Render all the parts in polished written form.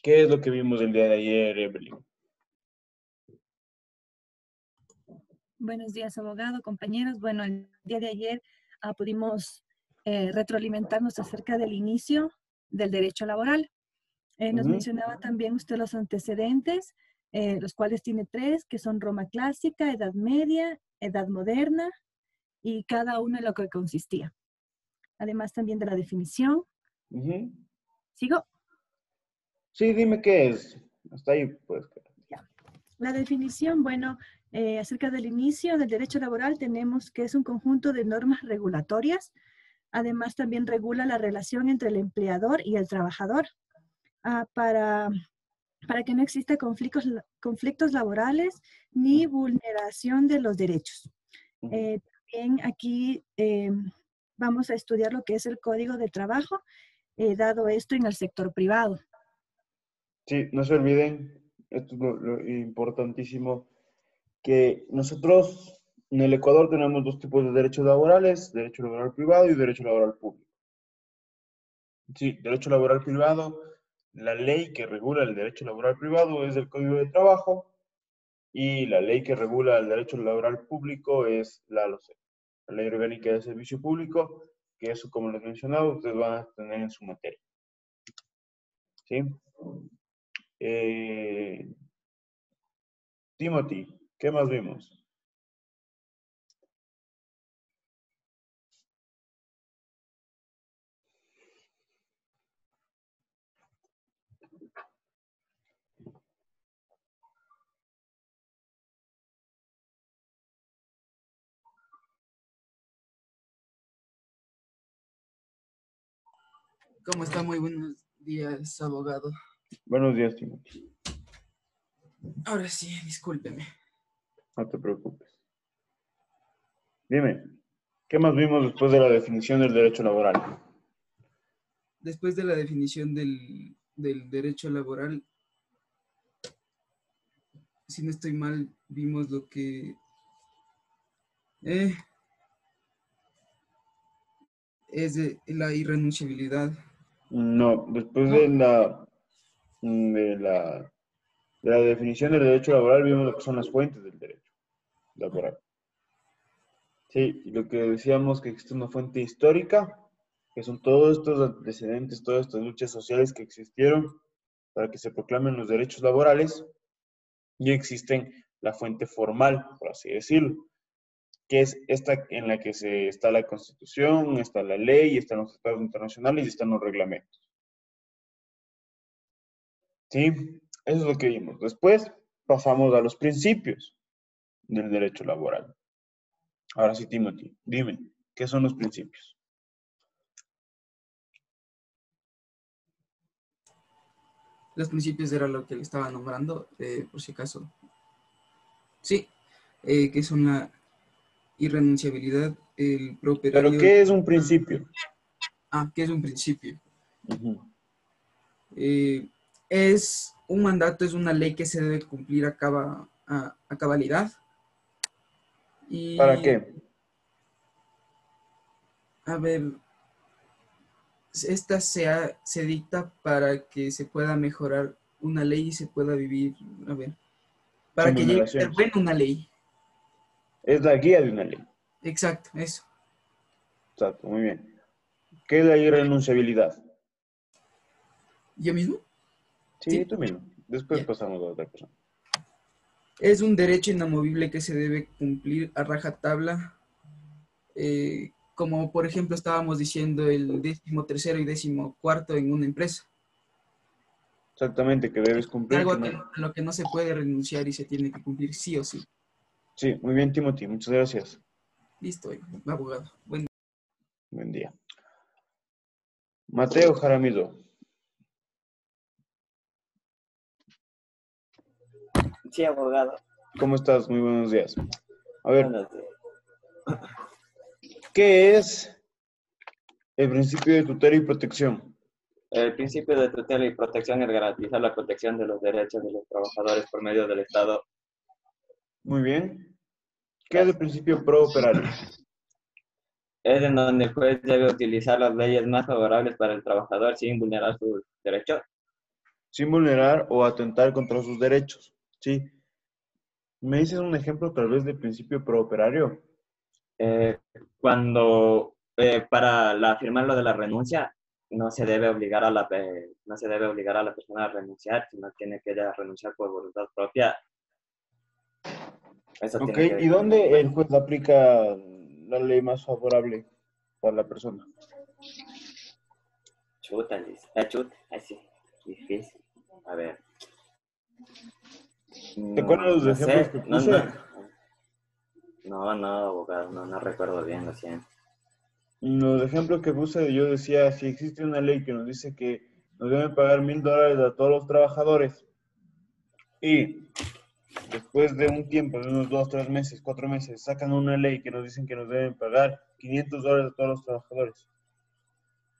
¿Qué es lo que vimos el día de ayer, Evelyn? Buenos días, abogado, compañeros. Bueno, el día de ayer pudimos retroalimentarnos acerca del inicio del derecho laboral. Nos mencionaba también usted los antecedentes, los cuales tiene tres, que son Roma clásica, Edad Media, Edad Moderna, y cada uno en lo que consistía. Además también de la definición. ¿Sigo? Sí, dime qué es. Hasta ahí, pues. Ya. La definición, bueno, acerca del inicio del derecho laboral tenemos que es un conjunto de normas regulatorias. Además, también regula la relación entre el empleador y el trabajador para que no exista conflictos laborales ni vulneración de los derechos. También aquí vamos a estudiar lo que es el Código de Trabajo, dado esto en el sector privado. Sí, no se olviden, esto es lo importantísimo, que nosotros en el Ecuador tenemos dos tipos de derechos laborales, derecho laboral privado y derecho laboral público. Sí, derecho laboral privado, la ley que regula el derecho laboral privado es el Código de Trabajo y la ley que regula el derecho laboral público es la LOCEP, la Ley Orgánica de Servicio Público, que eso, como les mencionaba, ustedes van a tener en su materia. ¿Sí? Timothy, ¿qué más vimos? ¿Cómo está? Muy buenos días, abogado. Buenos días, Timothy. Ahora sí, discúlpeme. No te preocupes. Dime, ¿qué más vimos después de la definición del derecho laboral? Después de la definición del derecho laboral, si no estoy mal, vimos lo que es la irrenunciabilidad. No, después de la definición del derecho laboral vimos lo que son las fuentes del derecho laboral. Sí, y lo que decíamos que existe una fuente histórica, que son todos estos antecedentes, todas estas luchas sociales que existieron para que se proclamen los derechos laborales, y existen la fuente formal, por así decirlo, que es esta en la que está la Constitución, está la ley, están los tratados internacionales y están los reglamentos. ¿Sí? Eso es lo que vimos. Después pasamos a los principios del derecho laboral. Ahora sí, Timothy, dime, ¿qué son los principios? Los principios era lo que le estaba nombrando, por si acaso. Sí, que son la irrenunciabilidad, el ¿Pero prooperario. qué es un principio? ¿Qué es un principio? Uh-huh. Es un mandato, es una ley que se debe cumplir a cabalidad. Y, ¿Para qué? a ver, esta se dicta para que se pueda mejorar una ley y se pueda vivir, a ver, para Sin que llegue a ser vulneraciones. buena una ley. Es la guía de una ley. Exacto, eso. Exacto, muy bien. ¿Qué es la irrenunciabilidad? ¿Yo mismo? Sí, tú mismo. Después Ya. pasamos a otra cosa. Es un derecho inamovible que se debe cumplir a rajatabla, como por ejemplo estábamos diciendo el 13º y 14º en una empresa. Exactamente, que debes cumplir. Algo Que a no... lo que no se puede renunciar y se tiene que cumplir sí o sí. Sí, muy bien, Timothy. Muchas gracias. Listo, abogado. Buen Buen día. Mateo Jaramillo. Sí, abogado. ¿Cómo estás? Muy buenos días. A ver, Buenos días. ¿qué es el principio de tutela y protección? El principio de tutela y protección es garantizar la protección de los derechos de los trabajadores por medio del Estado. Muy bien. ¿Qué es el principio pro operario? Es en donde el juez debe utilizar las leyes más favorables para el trabajador sin vulnerar sus derechos. sin vulnerar o atentar contra sus derechos. ¿Sí? ¿Me dices un ejemplo tal vez de principio prooperario? Cuando para firmar lo de la renuncia, no se debe obligar a no se debe obligar a la persona a renunciar, sino tiene que ella renunciar por voluntad propia. Eso Ok, tiene que ¿y decir. dónde el juez aplica la ley más favorable para la persona? Chuta, Liz. Chuta, así. Difícil. A ver. ¿Te acuerdas de los No ejemplos sé. que puse? No, abogado, no recuerdo bien, lo siento. Los ejemplos que puse, yo decía, si existe una ley que nos dice que nos deben pagar $1,000 a todos los trabajadores y después de un tiempo, de unos 2, 3 meses, 4 meses, sacan una ley que nos dicen que nos deben pagar $500 a todos los trabajadores,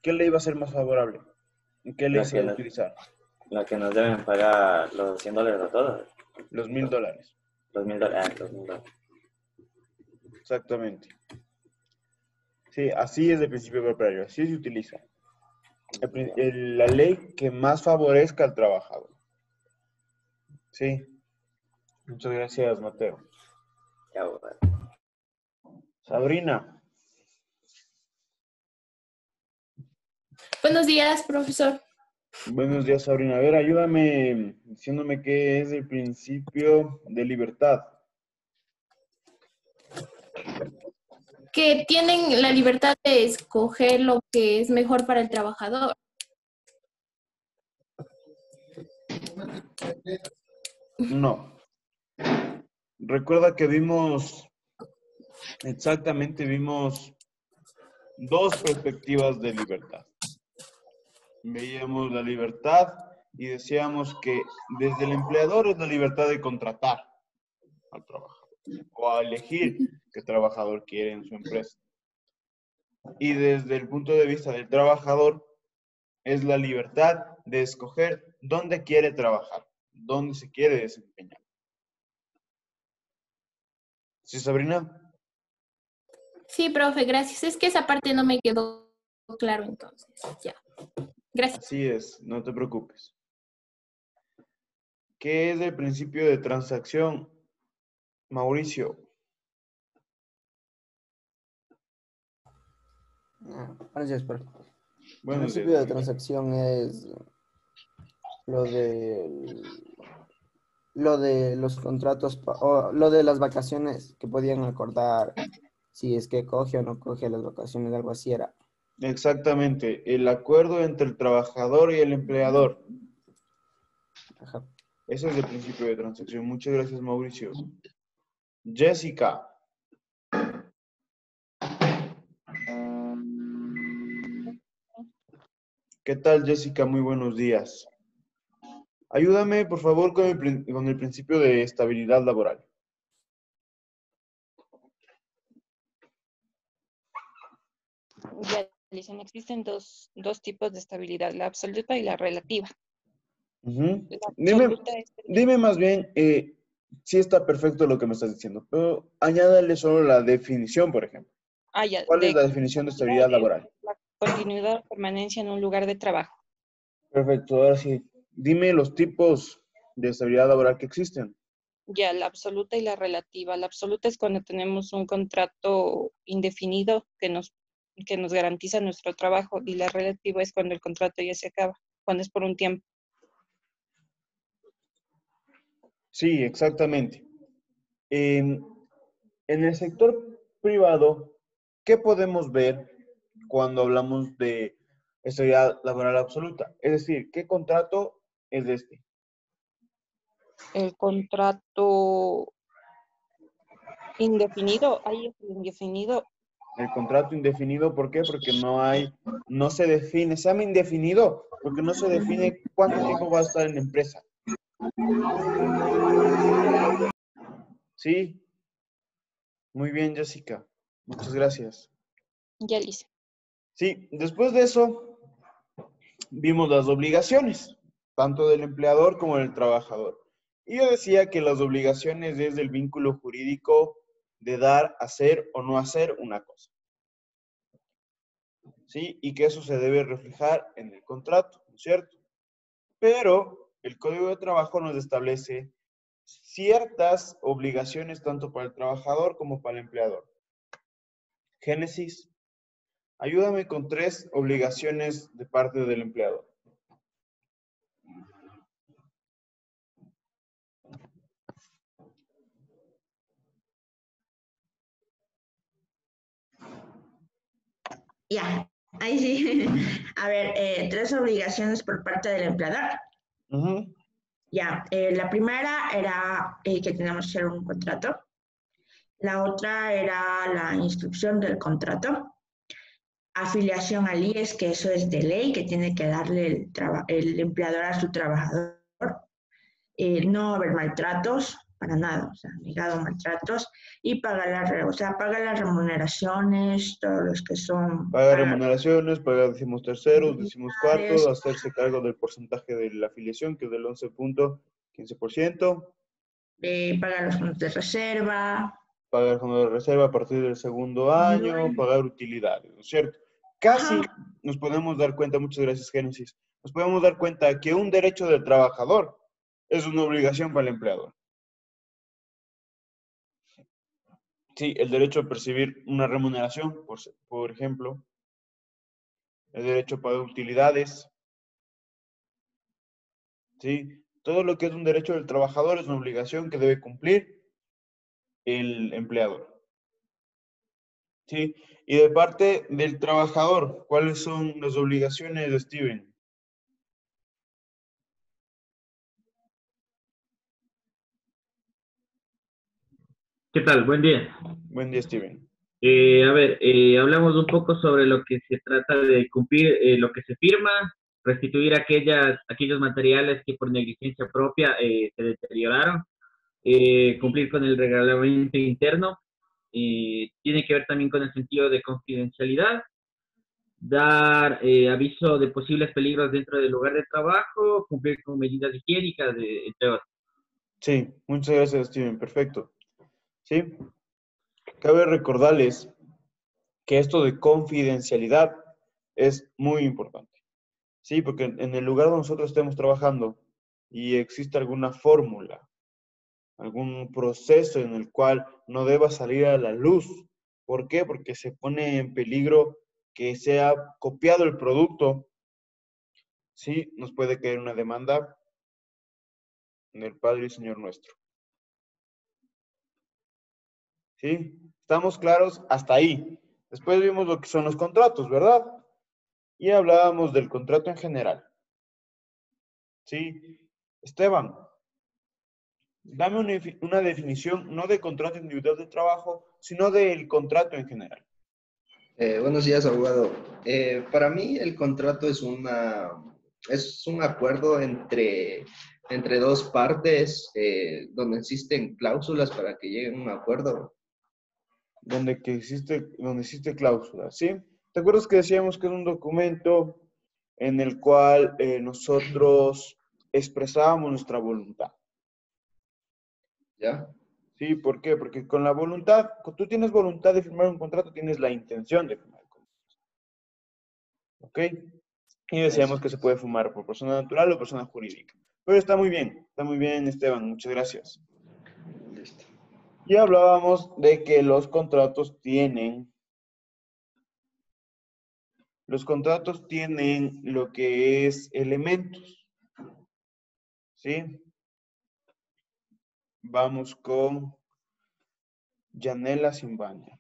¿qué ley va a ser más favorable? ¿Y qué ley La se va que, a no- utilizar? la que nos deben pagar los $100 a todos. Los $1,000. Los $1,000. Los $1,000. Exactamente. Sí, así es el principio propietario, así se utiliza. La ley que más favorezca al trabajador. Sí. Muchas gracias, Mateo. Ya, abogado. Sabrina, Buenos días, profesor. buenos días, Sabrina. A ver, ayúdame diciéndome qué es el principio de libertad. Que tienen la libertad de escoger lo que es mejor para el trabajador. No. Recuerda que vimos dos perspectivas de libertad. Veíamos la libertad y decíamos que desde el empleador es la libertad de contratar al trabajador o a elegir qué trabajador quiere en su empresa. Y desde el punto de vista del trabajador es la libertad de escoger dónde quiere trabajar, dónde se quiere desempeñar. ¿Sí, Sabrina? Sí, profe, gracias. Es que esa parte no me quedó claro entonces. Ya. Gracias. Así es, no te preocupes. ¿Qué es el principio de transacción, Mauricio? Gracias, profe. El Buenos días, principio de Mauricio. transacción es lo de los contratos o lo de las vacaciones que podían acordar si es que coge o no coge las vacaciones, algo así era. Exactamente, el acuerdo entre el trabajador y el empleador. Ajá. Ese es el principio de transacción. Muchas gracias, Mauricio. Jessica. ¿Qué tal, Jessica? Muy buenos días. Ayúdame, por favor, con el principio de estabilidad laboral. Ya, Alison, existen dos tipos de estabilidad, la absoluta y la relativa. Ujú. La Dime, absoluta es... dime más bien, sí está perfecto lo que me estás diciendo, pero añádale solo la definición, por ejemplo. ya, ¿Cuál es la definición de estabilidad laboral? la continuidad o permanencia en un lugar de trabajo. Perfecto, ahora sí. Dime los tipos de estabilidad laboral que existen. Ya, la absoluta y la relativa. La absoluta es cuando tenemos un contrato indefinido que nos garantiza nuestro trabajo, y la relativa es cuando el contrato ya se acaba, cuando es por un tiempo. Sí, exactamente. En el sector privado, ¿qué podemos ver cuando hablamos de estabilidad laboral absoluta? Es decir, ¿qué contrato es este? El contrato indefinido, ahí es el indefinido. El contrato indefinido, ¿por qué? Porque no se define, se llama indefinido, porque no se define cuánto tiempo va a estar en la empresa. Sí, muy bien, Jessica. Muchas gracias. Ya, Lisa. Sí, después de eso, vimos las obligaciones, tanto del empleador como del trabajador. Y yo decía que las obligaciones es el vínculo jurídico de dar, hacer o no hacer una cosa. ¿Sí? Y que eso se debe reflejar en el contrato, ¿no es cierto? pero el Código de Trabajo nos establece ciertas obligaciones tanto para el trabajador como para el empleador. Génesis, ayúdame con 3 obligaciones de parte del empleador. Ya, ahí sí. A ver, 3 obligaciones por parte del empleador. Ujú. Ya, la primera era que teníamos que hacer un contrato. La otra era la instrucción del contrato. Afiliación al IES, que eso es de ley, que tiene que darle el empleador a su trabajador. No haber maltratos, para nada, o sea, negado a maltratos. Y pagar las remuneraciones, todos los que son... Pagar remuneraciones, pagar decimos terceros, decimos cuartos, utilidades, hacerse cargo del porcentaje de la afiliación, que es del 11.15%, pagar los fondos de reserva. pagar fondo de reserva a partir del segundo año, pagar utilidades, ¿no es cierto? Casi Ajá. nos podemos dar cuenta, muchas gracias Génesis, nos podemos dar cuenta que un derecho del trabajador es una obligación para el empleador. Sí, el derecho a percibir una remuneración, por ejemplo, el derecho a pagar utilidades, ¿sí? Todo lo que es un derecho del trabajador es una obligación que debe cumplir el empleador, ¿sí? Y de parte del trabajador, ¿cuáles son las obligaciones de Steven? ¿Qué tal? Buen día. Buen día, Steven. Hablamos un poco sobre lo que se trata de cumplir, lo que se firma, restituir aquellos materiales que por negligencia propia se deterioraron, cumplir con el reglamento interno, tiene que ver también con el sentido de confidencialidad, dar aviso de posibles peligros dentro del lugar de trabajo, cumplir con medidas higiénicas, entre otros. Sí, muchas gracias, Steven. Perfecto. ¿Sí? Cabe recordarles que esto de confidencialidad es muy importante. Sí, porque en el lugar donde nosotros estemos trabajando y existe alguna fórmula, algún proceso en el cual no deba salir a la luz. ¿Por qué? Porque se pone en peligro que sea copiado el producto. Sí, nos puede caer una demanda del Padre y Señor nuestro. ¿Sí? ¿Estamos claros? Hasta ahí. Después vimos lo que son los contratos, ¿verdad? Y hablábamos del contrato en general. ¿Sí? Esteban, dame una definición no de contrato individual de trabajo, sino del contrato en general. Buenos días, abogado. Para mí el contrato es un acuerdo entre dos partes donde existen cláusulas para que lleguen a un acuerdo. Donde existe cláusula, ¿sí? ¿Te acuerdas que decíamos que es un documento en el cual nosotros expresábamos nuestra voluntad? ¿Ya? ¿Sí? ¿Por qué? Porque con la voluntad, cuando tú tienes voluntad de firmar un contrato, tienes la intención de firmar el contrato. ¿Ok? Y decíamos que se puede firmar por persona natural o persona jurídica. Pero está muy bien, Esteban, muchas gracias. Listo. Y hablábamos de que los contratos tienen lo que es elementos. ¿Sí? Vamos con Yanela Simbaña.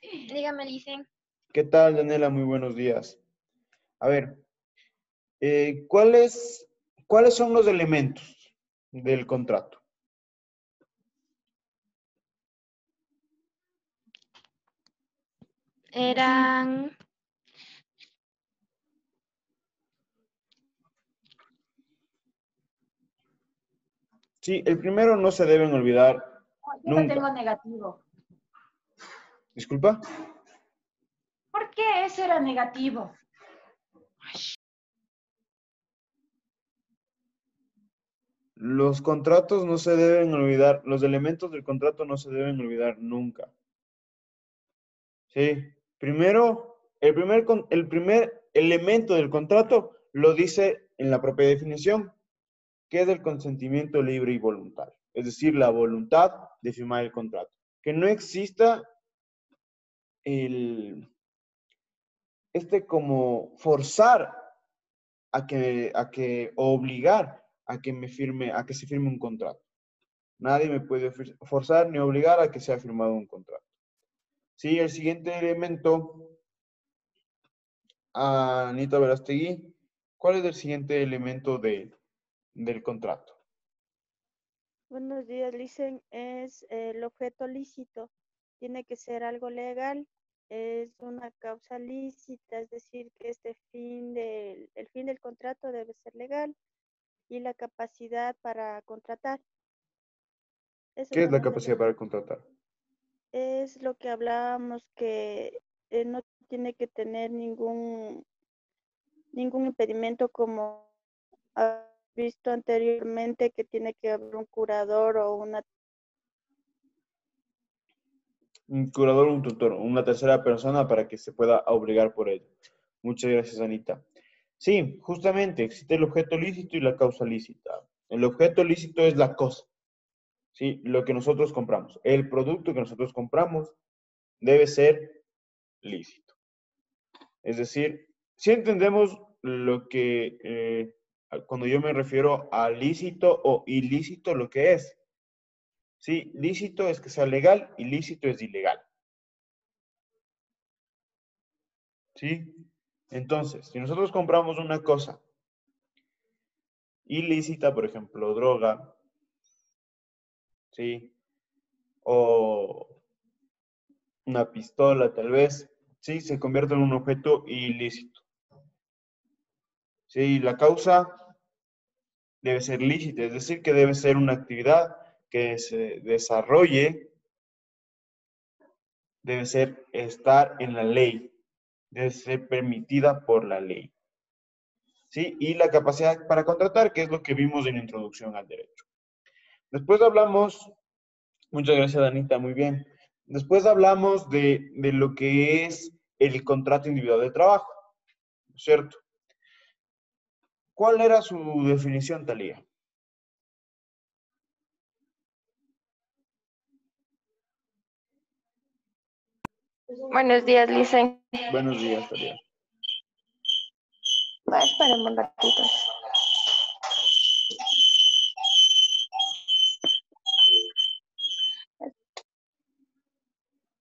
Dígame, Licen. ¿Qué tal, Yanela? Muy buenos días. A ver, ¿cuáles son los elementos del contrato? Eran... Sí, el primero no se deben olvidar Yo lo nunca. tengo negativo. ¿Disculpa? ¿Por qué ese era negativo? Los contratos no se deben olvidar, los elementos del contrato no se deben olvidar nunca. Sí, primero, el primer elemento del contrato lo dice en la propia definición, que es el consentimiento libre y voluntario. Es decir, la voluntad de firmar el contrato. Que no exista como forzar o obligar a que se firme un contrato. Nadie me puede forzar ni obligar a que sea firmado un contrato. Sí, el siguiente elemento, Anita Verastegui, ¿cuál es el siguiente elemento del contrato? Buenos días, Licen. Es el objeto lícito. Tiene que ser algo legal. Es una causa lícita, es decir, que el fin del contrato debe ser legal y la capacidad para contratar. Eso ¿Qué es la son los capacidad para contratar? Es lo que hablábamos que no tiene que tener ningún impedimento como ha visto anteriormente que tiene que haber un curador o Un curador, un tutor, una tercera persona para que se pueda obligar por ello. Muchas gracias, Anita. Sí, justamente existe el objeto lícito y la causa lícita. El objeto lícito es la cosa, ¿sí? Lo que nosotros compramos. El producto que nosotros compramos debe ser lícito. Es decir, si entendemos lo que, cuando yo me refiero a lícito o ilícito, lo que es. Sí, lícito es que sea legal, ilícito es ilegal. ¿Sí? Entonces, si nosotros compramos una cosa ilícita, por ejemplo, droga, ¿sí? O una pistola, tal vez, ¿sí? Se convierte en un objeto ilícito. ¿Sí? La causa debe ser lícita, es decir, que debe ser una actividad que se desarrolle, debe estar en la ley, debe ser permitida por la ley. ¿Sí? Y la capacidad para contratar, que es lo que vimos en la introducción al derecho. Después hablamos, muchas gracias, Anita, muy bien. Después hablamos de lo que es el contrato individual de trabajo, ¿cierto? ¿Cuál era su definición, Talía? Buenos días, Licen. Buenos días, Talía. Espérenme un ratito.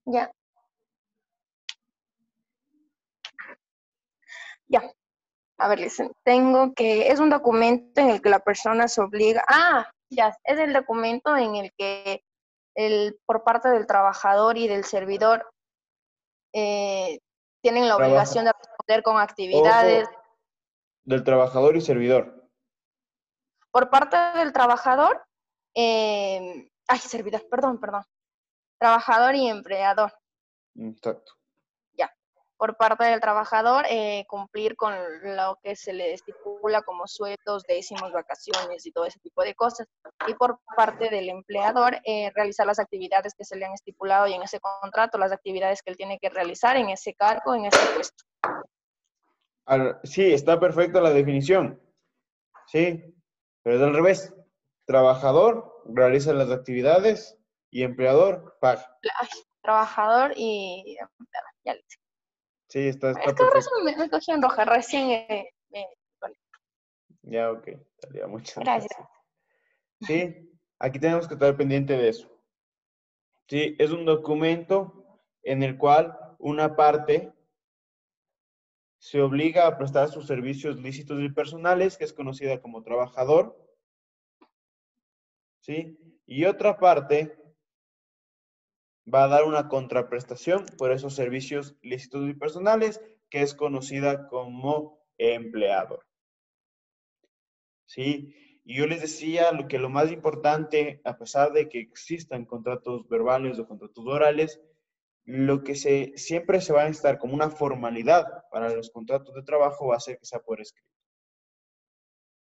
Ya. Ya. A ver, Licen, es un documento en el que la persona se obliga. Ya, es el documento en el que por parte del trabajador y del servidor tienen la obligación de responder con actividades. Ojo, del trabajador y servidor. Por parte del trabajador, servidor, perdón. Trabajador y empleador. Exacto. Ya. Por parte del trabajador, cumplir con lo que se le estipula como sueldos, décimos, vacaciones y todo ese tipo de cosas. Y por parte del empleador, realizar las actividades que se le han estipulado y en ese contrato, las actividades que él tiene que realizar en ese cargo, en ese puesto. Sí, está perfecta la definición. Sí, pero es al revés. Trabajador realiza las actividades y empleador paga. Trabajador y empleador, ya le dije. Sí, está Es que ahora perfecto. me cogí en roja, recién. Ya, ok. Talía, muchas Gracias. Sí, aquí tenemos que estar pendiente de eso. Sí, es un documento en el cual una parte se obliga a prestar sus servicios lícitos y personales, que es conocida como trabajador, ¿sí? Y otra parte va a dar una contraprestación por esos servicios lícitos y personales, que es conocida como empleador, ¿sí? Y yo les decía lo más importante, a pesar de que existan contratos verbales o contratos orales, lo que siempre se va a necesitar como una formalidad para los contratos de trabajo va a ser que sea por escrito.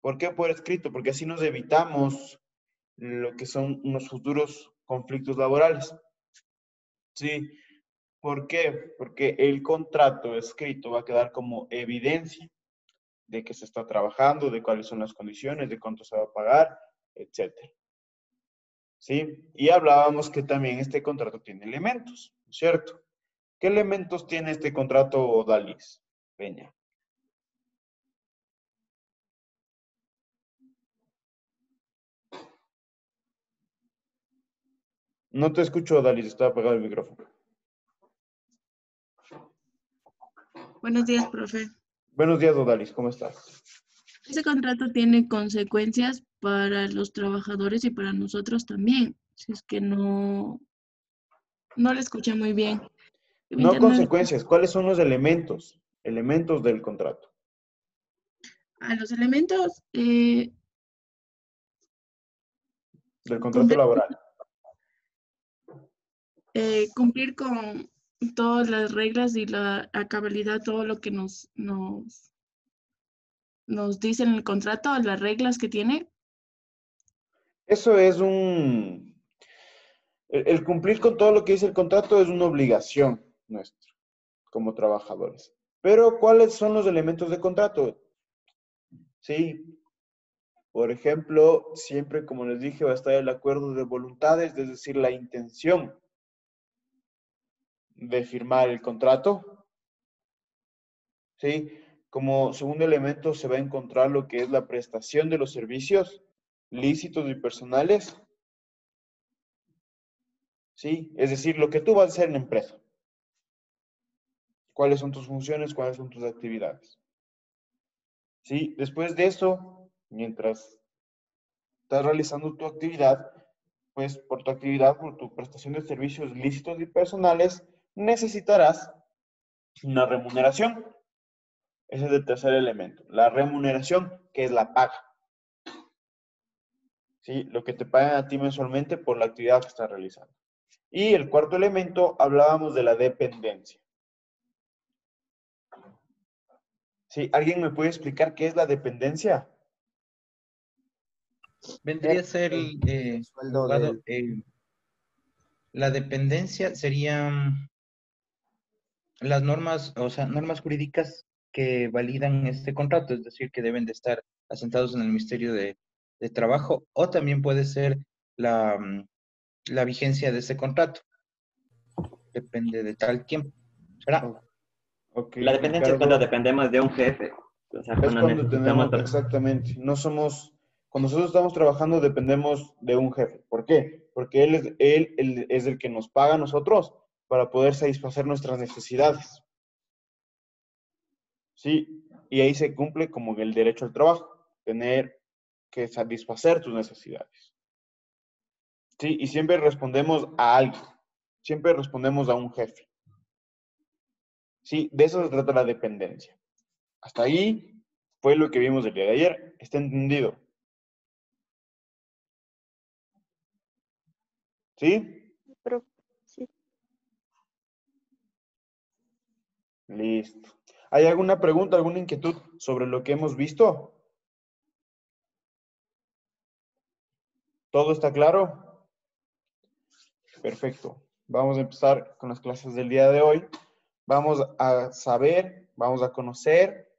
¿Por qué por escrito? Porque así nos evitamos lo que son unos futuros conflictos laborales. Sí, ¿Por qué? Porque el contrato escrito va a quedar como evidencia de que se está trabajando, de cuáles son las condiciones, de cuánto se va a pagar, etcétera. ¿Sí? Y hablábamos que también este contrato tiene elementos, ¿no es cierto? ¿Qué elementos tiene este contrato, Dalis Peña? No te escucho, Dalis, está apagado el micrófono. Buenos días, profe. Buenos días, Dalis, ¿cómo estás? Ese contrato tiene consecuencias para los trabajadores y para nosotros también. Si es que no le escuché muy bien. No consecuencias, ¿cuáles son los elementos? Elementos del contrato. A los elementos, del contrato laboral. Cumplir con todas las reglas y a cabalidad todo lo que nos dice en el contrato, las reglas que tiene. Eso es el cumplir con todo lo que dice el contrato es una obligación nuestra como trabajadores. Pero, ¿cuáles son los elementos de contrato? Sí, por ejemplo, siempre, como les dije, va a estar el acuerdo de voluntades, es decir, la intención de firmar el contrato. ¿Sí? Como segundo elemento se va a encontrar lo que es la prestación de los servicios lícitos y personales. ¿Sí? Es decir, lo que tú vas a hacer en la empresa. ¿Cuáles son tus funciones? ¿Cuáles son tus actividades? ¿Sí? Después de eso, mientras estás realizando tu actividad, pues por tu actividad, por tu prestación de servicios lícitos y personales, necesitarás una remuneración. Ese es el tercer elemento. La remuneración, que es la paga. ¿Sí? Lo que te pagan a ti mensualmente por la actividad que estás realizando. Y el cuarto elemento, hablábamos de la dependencia. ¿Sí? ¿Alguien me puede explicar qué es la dependencia? Vendría a ser, abogado, la dependencia serían las normas, o sea, normas jurídicas que validan este contrato, es decir, que deben de estar asentados en el Ministerio de Trabajo, o también puede ser la vigencia de ese contrato. Depende de tal tiempo. ¿Será? Okay, La dependencia es cuando dependemos de un jefe. O sea, es cuando tenemos, necesitamos... exactamente, cuando nosotros estamos trabajando dependemos de un jefe. ¿Por qué? Porque él es el que nos paga a nosotros para poder satisfacer nuestras necesidades. Sí, y ahí se cumple como el derecho al trabajo, tener que satisfacer tus necesidades. Sí, y siempre respondemos a alguien, siempre respondemos a un jefe. Sí, de eso se trata la dependencia. Hasta ahí fue lo que vimos el día de ayer. ¿Está entendido? ¿Sí? Sí. Listo. ¿Hay alguna pregunta, alguna inquietud sobre lo que hemos visto? ¿Todo está claro? Perfecto. Vamos a empezar con las clases del día de hoy. Vamos a saber, vamos a conocer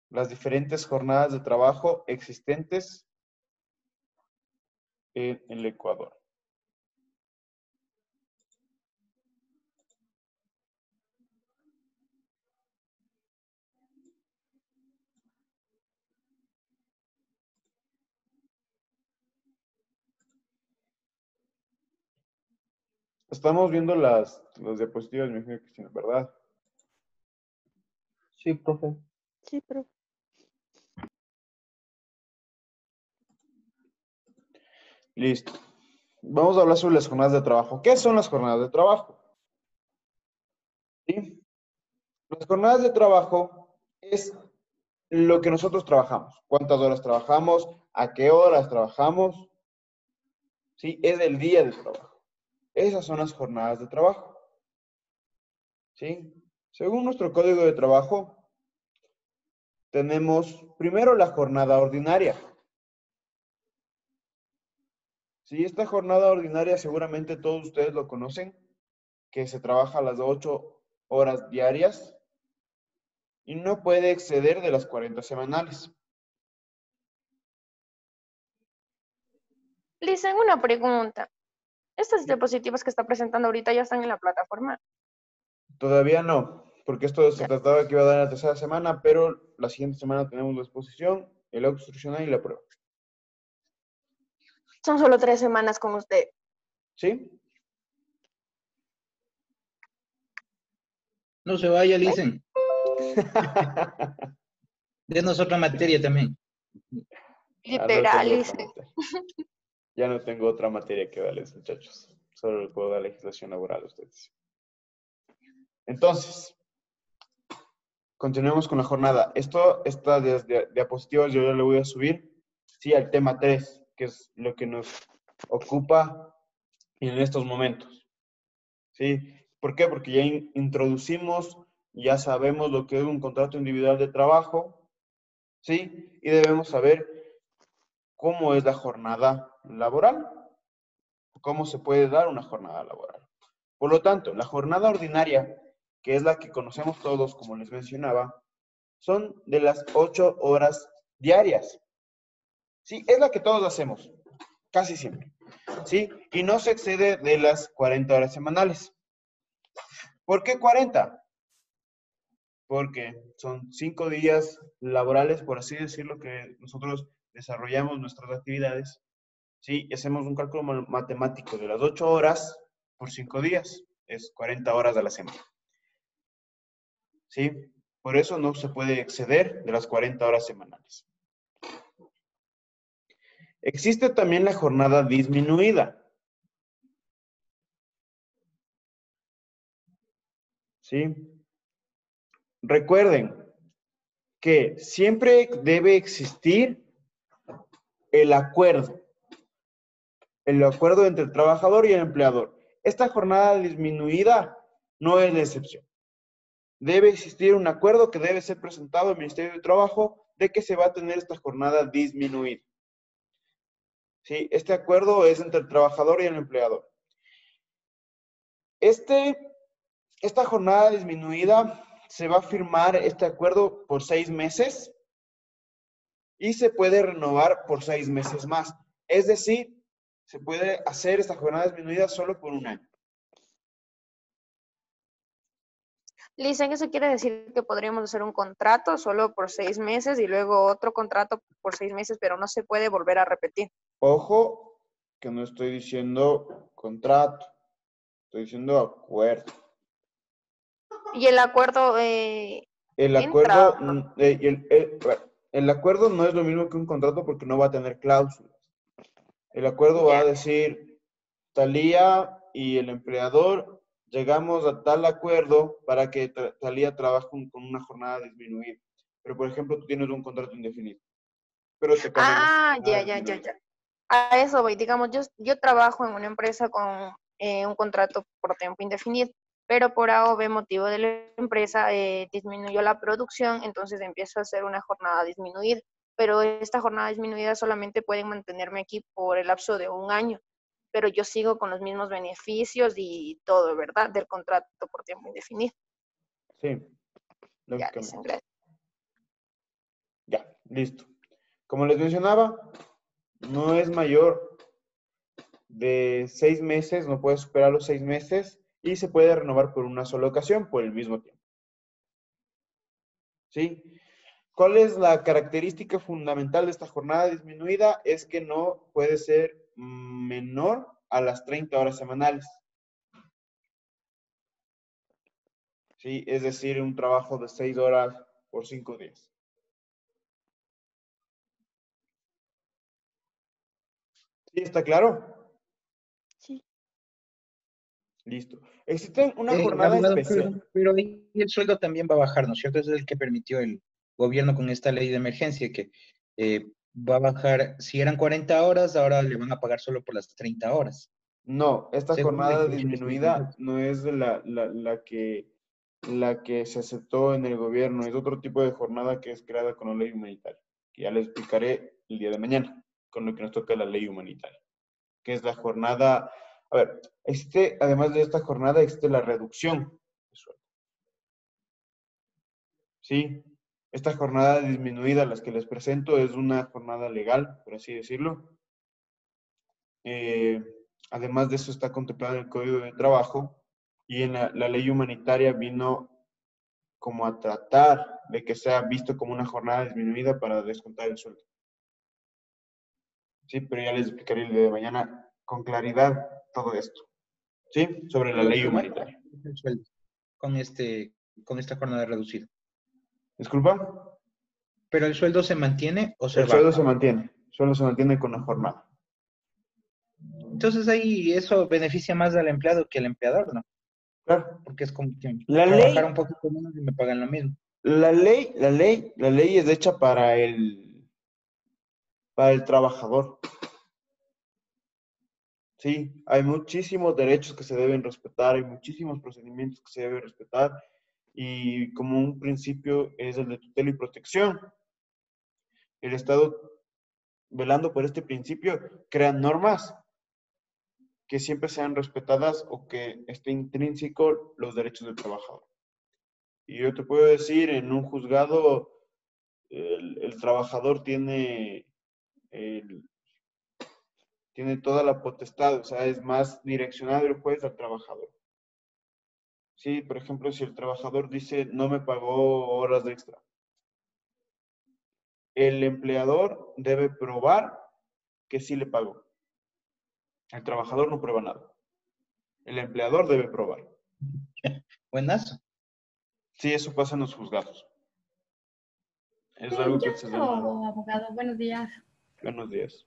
las diferentes jornadas de trabajo existentes en el Ecuador. Estamos viendo las diapositivas, me imagino que sí, ¿verdad? Sí, profe. Sí, profe. Listo. Vamos a hablar sobre las jornadas de trabajo. ¿Qué son las jornadas de trabajo? ¿Sí? Las jornadas de trabajo es lo que nosotros trabajamos. ¿Cuántas horas trabajamos? ¿A qué horas trabajamos? ¿Sí? Es el día de trabajo. Esas son las jornadas de trabajo. ¿Sí? Según nuestro código de trabajo, tenemos primero la jornada ordinaria. Sí, esta jornada ordinaria seguramente todos ustedes lo conocen. que se trabaja las 8 horas diarias y no puede exceder de las 40 semanales. Les hago una pregunta. ¿Estas diapositivas que está presentando ahorita ya están en la plataforma? Todavía no, porque esto se trataba que iba a dar la tercera semana, pero la siguiente semana tenemos la exposición, el auto instruccional y la prueba. Son solo 3 semanas con usted. ¿Sí? No se vaya, Licen. Denos otra materia también. Literal, Ya no tengo otra materia que darles, muchachos. Solo les puedo dar legislación laboral a ustedes. Entonces, continuemos con la jornada. Esta diapositivas yo ya le voy a subir, sí, al tema 3, que es lo que nos ocupa en estos momentos. ¿Sí? ¿Por qué? Porque ya introducimos, ya sabemos lo que es un contrato individual de trabajo, ¿sí? Y debemos saber cómo es la jornada laboral, cómo se puede dar una jornada laboral. Por lo tanto, la jornada ordinaria, que es la que conocemos todos, como les mencionaba, son de las 8 horas diarias. Sí, es la que todos hacemos, casi siempre. ¿Sí? Y no se excede de las 40 horas semanales. ¿Por qué 40? Porque son 5 días laborales, por así decirlo, que nosotros desarrollamos nuestras actividades. ¿Sí? Y hacemos un cálculo matemático de las 8 horas por 5 días. Es 40 horas a la semana. ¿Sí? Por eso no se puede exceder de las 40 horas semanales. Existe también la jornada disminuida. ¿Sí? Recuerden que siempre debe existir el acuerdo entre el trabajador y el empleador. Esta jornada disminuida no es la excepción. Debe existir un acuerdo que debe ser presentado al Ministerio de Trabajo de que se va a tener esta jornada disminuida. ¿Sí? Este acuerdo es entre el trabajador y el empleador. Esta jornada disminuida se va a firmar este acuerdo por 6 meses y se puede renovar por 6 meses más. Es decir, se puede hacer esta jornada disminuida solo por 1 año. Listen, eso quiere decir que podríamos hacer un contrato solo por 6 meses y luego otro contrato por 6 meses, pero no se puede volver a repetir. Ojo, que no estoy diciendo contrato, estoy diciendo acuerdo. Y el acuerdo... el acuerdo no es lo mismo que un contrato porque no va a tener cláusulas. El acuerdo va a decir, Talía y el empleador llegamos a tal acuerdo para que Talía trabaje con una jornada disminuida. Pero, por ejemplo, tú tienes un contrato indefinido. Pero te ya. A eso voy. Digamos, yo trabajo en una empresa con un contrato por tiempo indefinido, pero por A o B motivo de la empresa disminuyó la producción, entonces empiezo a hacer una jornada disminuida. Pero esta jornada disminuida solamente pueden mantenerme aquí por el lapso de 1 año, pero yo sigo con los mismos beneficios y todo, ¿verdad? Del contrato por tiempo indefinido. Sí, lógicamente. Ya, listo. Como les mencionaba, no es mayor de 6 meses, no puede superar los 6 meses y se puede renovar por una sola ocasión por el mismo tiempo. ¿Sí? ¿Cuál es la característica fundamental de esta jornada disminuida? Es que no puede ser menor a las 30 horas semanales. ¿Sí? Es decir, un trabajo de 6 horas por 5 días. ¿Sí está claro? Sí. Listo. Existe una jornada abogado, especial. pero ahí el sueldo también va a bajar, ¿no es cierto? Ese es el que permitió el gobierno con esta ley de emergencia, que va a bajar, si eran 40 horas, ahora le van a pagar solo por las 30 horas. No, esta Según jornada el disminuida no es de la que se aceptó en el gobierno, es otro tipo de jornada que es creada con la ley humanitaria, que ya les explicaré el día de mañana, con lo que nos toca la ley humanitaria, que es la jornada A ver, existe, además de esta jornada, existe la reducción de sueldo. Sí, esta jornada disminuida, las que les presento, es una jornada legal, por así decirlo. Además de eso está contemplado en el Código de Trabajo y en la ley humanitaria vino como a tratar de que sea visto como una jornada disminuida para descontar el sueldo. Sí, pero ya les explicaré el día de mañana con claridad todo esto. ¿Sí? Sobre la ley humanitaria. El sueldo con esta jornada reducida. ¿Disculpa? ¿Pero el sueldo se mantiene o se El sueldo baja? se mantiene. El sueldo se mantiene con la jornada. Entonces ahí eso beneficia más al empleado que al empleador, ¿no? Claro. Porque es como que La trabajar ley, un poquito menos y me pagan lo mismo. la ley es hecha para el trabajador. Sí, hay muchísimos derechos que se deben respetar, hay muchísimos procedimientos que se deben respetar y como un principio es el de tutela y protección. El Estado, velando por este principio, crea normas que siempre sean respetadas o que esté intrínseco los derechos del trabajador. Y yo te puedo decir, en un juzgado, el trabajador tiene toda la potestad, o sea, es más direccionado el juez al trabajador. Sí, por ejemplo, si el trabajador dice, no me pagó horas de extra, el empleador debe probar que sí le pagó. El trabajador no prueba nada. El empleador debe probar. Buenazo. Sí, eso pasa en los juzgados. Es Sí, algo yo que se creo, llama... abogado, buenos días. Buenos días.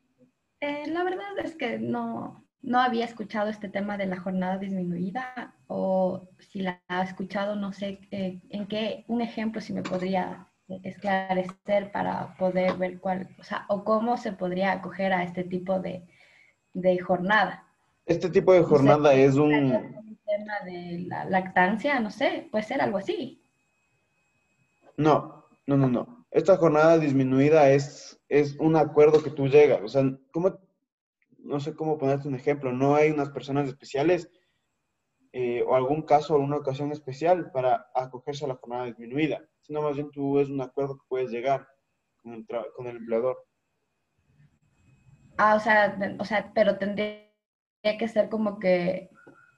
La verdad es que no había escuchado este tema de la jornada disminuida, o si la ha escuchado, no sé en qué, un ejemplo si me podría esclarecer para poder ver cuál, o sea, o cómo se podría acoger a este tipo de jornada. Este tipo de jornada es un... El tema de la lactancia, no sé, puede ser algo así. No. Esta jornada disminuida es un acuerdo que tú llegas. O sea, no sé cómo ponerte un ejemplo. No hay unas personas especiales o algún caso o una ocasión especial para acogerse a la jornada disminuida. Sino más bien tú es un acuerdo que puedes llegar con el empleador. Ah, o sea, pero tendría que ser como que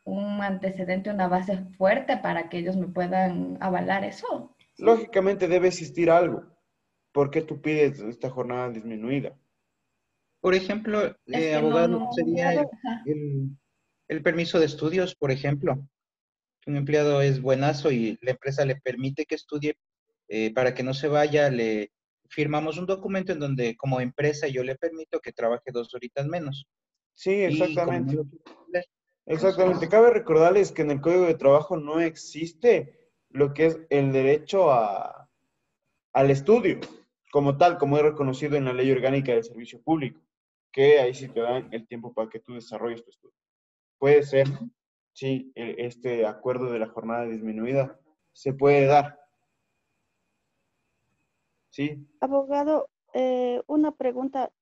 un antecedente, una base fuerte para que ellos me puedan avalar eso. Lógicamente debe existir algo. ¿Por qué tú pides esta jornada disminuida? Por ejemplo, Es que abogado, sería Ajá. el permiso de estudios, por ejemplo. Un empleado es buenazo y la empresa le permite que estudie para que no se vaya, le firmamos un documento en donde como empresa yo le permito que trabaje 2 horitas menos. Sí, Y como no exactamente. lo quiere hacer, Exactamente. Cabe recordarles que en el Código de Trabajo no existe lo que es el derecho al estudio, como tal, como es reconocido en la Ley Orgánica del Servicio Público, que ahí sí te dan el tiempo para que tú desarrolles tu estudio. Puede ser, sí, este acuerdo de la jornada disminuida se puede dar. Sí. Abogado, una pregunta.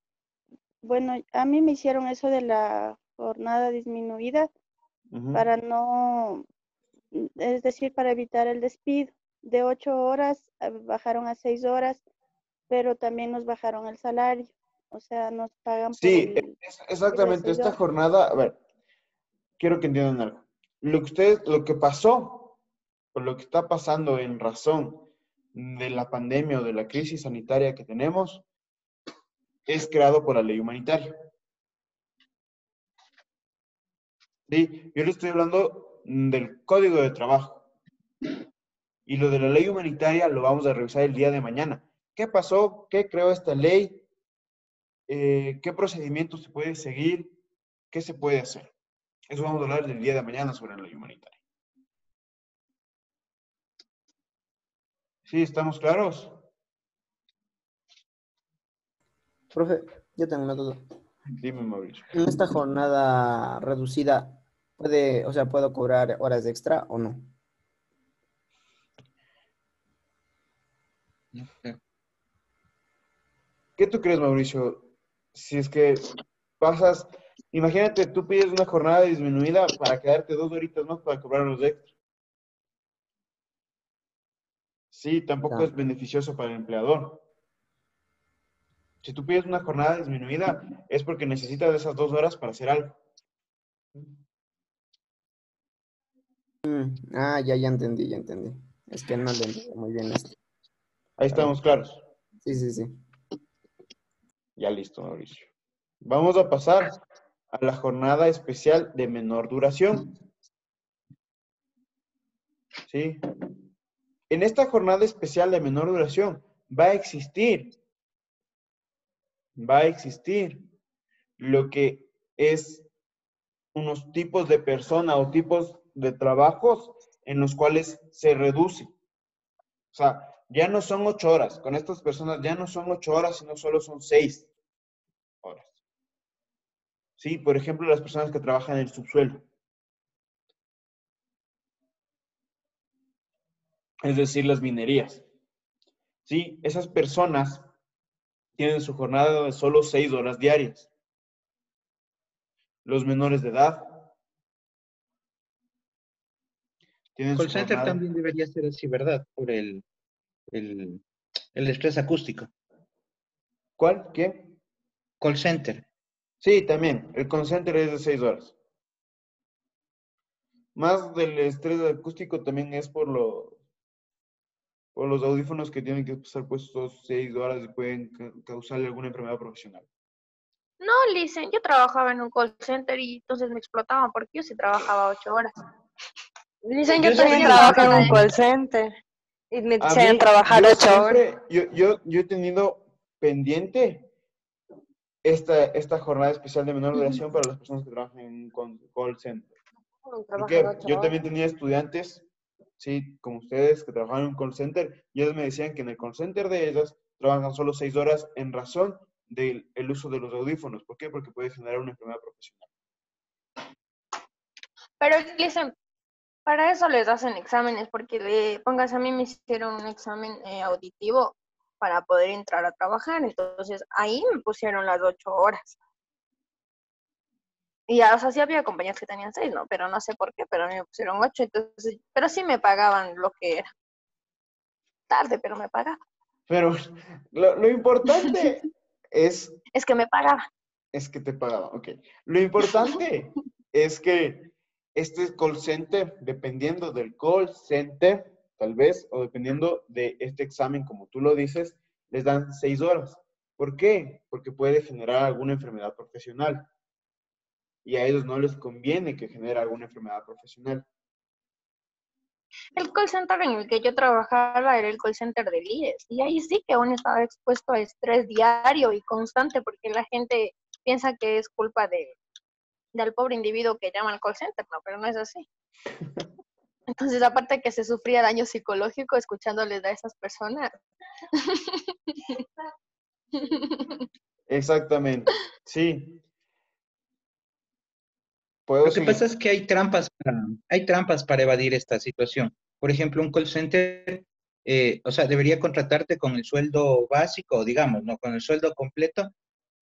Bueno, a mí me hicieron eso de la jornada disminuida para no, es decir, para evitar el despido. De 8 horas bajaron a 6 horas, pero también nos bajaron el salario. O sea, nos pagan por Sí, el exactamente. seis Esta horas. jornada, a ver, quiero que entiendan algo. Lo que pasó, o lo que está pasando en razón de la pandemia o de la crisis sanitaria que tenemos, es creado por la ley humanitaria. Sí, yo le estoy hablando del Código de Trabajo. Y lo de la ley humanitaria lo vamos a revisar el día de mañana. ¿Qué pasó? ¿Qué creó esta ley? ¿Qué procedimientos se puede seguir? ¿Qué se puede hacer? Eso vamos a hablar del día de mañana sobre la ley humanitaria. ¿Sí? ¿Estamos claros? Profe, yo tengo una duda. Dime, Mauricio. En esta jornada reducida, ¿puedo cobrar horas extra o no? ¿Qué tú crees, Mauricio? Si es que pasas imagínate, tú pides una jornada disminuida para quedarte 2 horitas más para cobrar los extras. Sí, tampoco es beneficioso para el empleador. Si tú pides una jornada disminuida, es porque necesitas esas 2 horas para hacer algo. Ya entendí, ya entendí. Es que no le entendí muy bien esto. Ahí estamos claros. Sí. Ya listo, Mauricio. Vamos a pasar a la jornada especial de menor duración. ¿Sí? En esta jornada especial de menor duración va a existir lo que es unos tipos de persona o tipos de trabajos en los cuales se reduce. O sea, ya no son 8 horas. Con estas personas ya no son 8 horas, sino solo son 6 horas. Sí, por ejemplo, las personas que trabajan en el subsuelo. Es decir, las minerías. Sí, esas personas tienen su jornada de solo 6 horas diarias. Los menores de edad tienen Call su center jornada. también debería ser así, ¿verdad? Por el estrés acústico. ¿Cuál? ¿Qué? Call center. Sí, también. El call center es de 6 horas. Más del estrés acústico también es por los audífonos que tienen que estar puestos 6 horas y pueden causarle alguna enfermedad profesional. No, Licen, yo trabajaba en un call center y entonces me explotaban porque yo sí trabajaba 8 horas. Dicen, Yo yo también sí, trabajo en un call center y me A dicen mí, trabajar yo 8 horas. siempre, yo he tenido pendiente esta jornada especial de menor duración para las personas que trabajan en un call center. ¿Por Trabajan qué? 8 Yo horas. también tenía estudiantes, sí, como ustedes, que trabajaban en un call center, y ellos me decían que en el call center de ellas trabajan solo 6 horas en razón del uso de los audífonos. ¿Por qué? Porque puede generar una enfermedad profesional. Pero Licen, para eso les hacen exámenes, porque póngase, a mí me hicieron un examen auditivo para poder entrar a trabajar, entonces ahí me pusieron las 8 horas. Y ya, o sea, sí había compañías que tenían 6, ¿no? Pero no sé por qué, pero a mí me pusieron 8, entonces, pero sí me pagaban lo que era. Tarde, pero me pagaban. Pero lo importante es... Es que me pagaban. Es que te pagaban, ok. Lo importante es que este call center, dependiendo del call center, tal vez, o dependiendo de este examen, como tú lo dices, les dan 6 horas. ¿Por qué? Porque puede generar alguna enfermedad profesional. Y a ellos no les conviene que genere alguna enfermedad profesional. El call center en el que yo trabajaba era el call center del IES. Y ahí sí que uno estaba expuesto a estrés diario y constante, porque la gente piensa que es culpa del pobre individuo que llama al call center, no, pero no es así. Entonces, aparte que se sufría daño psicológico escuchándoles a esas personas. Exactamente, sí. Lo que pasa es que hay trampas para evadir esta situación. Por ejemplo, un call center, o sea, debería contratarte con el sueldo básico, digamos, ¿no? Con el sueldo completo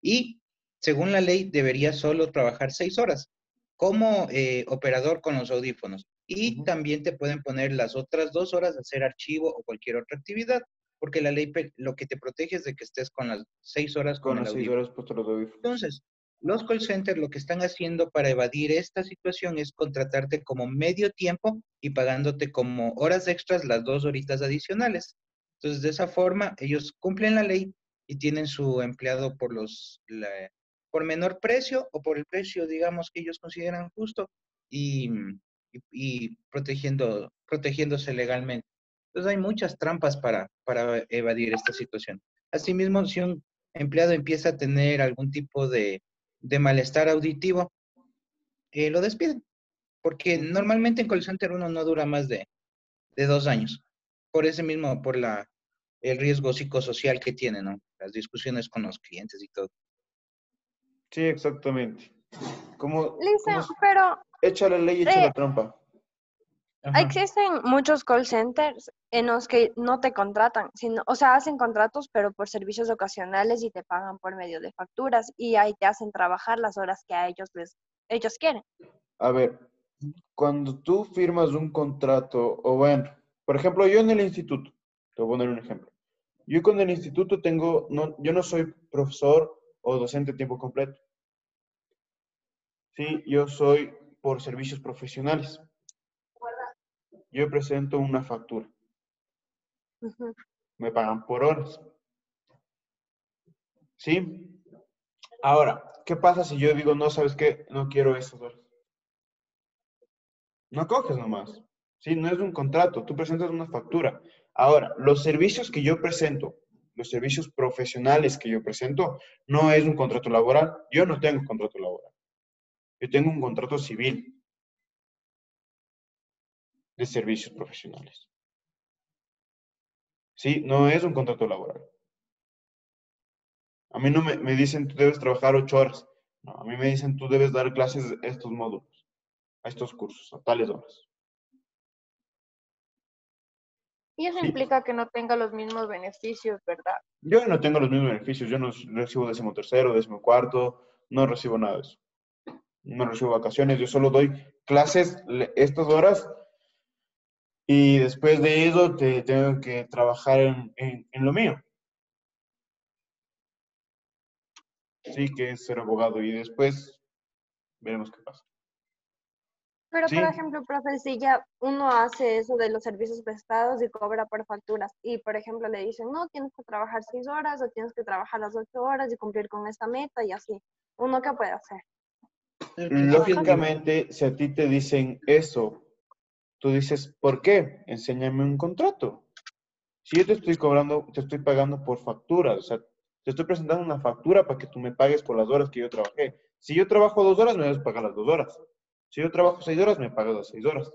y, según la ley, debería solo trabajar 6 horas como operador con los audífonos. Y también te pueden poner las otras 2 horas a hacer archivo o cualquier otra actividad, porque la ley lo que te protege es de que estés con las 6 horas con Con el las 6 audífono. horas puestos los audífonos. Entonces, los call centers lo que están haciendo para evadir esta situación es contratarte como medio tiempo y pagándote como horas extras las 2 horitas adicionales. Entonces, de esa forma, ellos cumplen la ley y tienen su empleado por menor precio o por el precio, digamos, que ellos consideran justo y protegiéndose legalmente. Entonces, hay muchas trampas para evadir esta situación. Asimismo, si un empleado empieza a tener algún tipo de malestar auditivo, lo despiden. Porque normalmente en call center uno no dura más de 2 años. Por ese mismo, por el riesgo psicosocial que tiene, ¿no? Las discusiones con los clientes y todo. Sí, exactamente. Como Lisa, pero... echa la ley, echa la trampa. Ajá. Existen muchos call centers en los que no te contratan, sino, o sea, hacen contratos, pero por servicios ocasionales y te pagan por medio de facturas y ahí te hacen trabajar las horas que a ellos quieren. A ver, cuando tú firmas un contrato, o bueno, por ejemplo, yo en el instituto, te voy a poner un ejemplo. Yo con el instituto yo no soy profesor o docente a tiempo completo. Sí, yo soy por servicios profesionales. Yo presento una factura. Ujú. Me pagan por horas. ¿Sí? Ahora, ¿qué pasa si yo digo, no, ¿sabes qué? No quiero esas horas. No coges nomás. Sí, no es un contrato, tú presentas una factura. Ahora, los servicios que yo presento, los servicios profesionales que yo presento, no es un contrato laboral. Yo no tengo contrato laboral. Yo tengo un contrato civil de servicios profesionales. Sí, no es un contrato laboral. A mí no me dicen, tú debes trabajar 8 horas. No, a mí me dicen, tú debes dar clases a estos módulos, a estos cursos, a tales horas. Y eso Sí. implica que no tenga los mismos beneficios, ¿verdad? Yo no tengo los mismos beneficios. Yo no recibo 13º, 14º, no recibo nada de eso. No recibo vacaciones. Yo solo doy clases estas horas y después de eso tengo que trabajar en lo mío. Sí, que es ser abogado y después veremos qué pasa. Pero, Sí, por ejemplo, profe, si ya uno hace eso de los servicios prestados y cobra por facturas, y por ejemplo le dicen, no, tienes que trabajar 6 horas o tienes que trabajar las 8 horas y cumplir con esta meta y así, ¿uno qué puede hacer? lógicamente, si a ti te dicen eso, tú dices, ¿por qué? Enséñame un contrato. Si yo te estoy cobrando, te estoy pagando por facturas, o sea, te estoy presentando una factura para que tú me pagues por las horas que yo trabajé. Si yo trabajo 2 horas, me debes pagar las 2 horas. Si yo trabajo 6 horas, me pagas las 6 horas.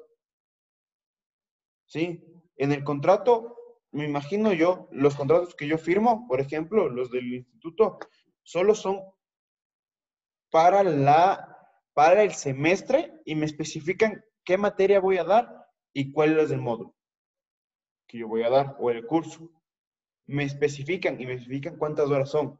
¿Sí? En el contrato, me imagino yo, los contratos que yo firmo, por ejemplo, los del instituto, solo son para el semestre y me especifican qué materia voy a dar y cuál es el módulo que yo voy a dar o el curso. Me especifican cuántas horas son.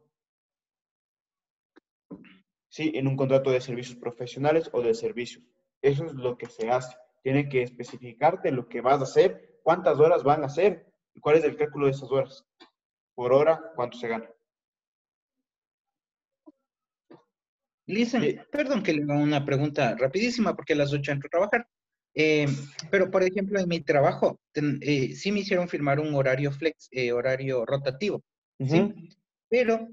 Sí, en un contrato de servicios profesionales o de servicios. Eso es lo que se hace. Tiene que especificarte lo que vas a hacer, cuántas horas van a hacer y cuál es el cálculo de esas horas. Por hora, cuánto se gana. Listen, perdón que le haga una pregunta rapidísima porque a las 8 entro a trabajar. Pero, por ejemplo, en mi trabajo sí me hicieron firmar un horario flex, horario rotativo, ¿sí? Pero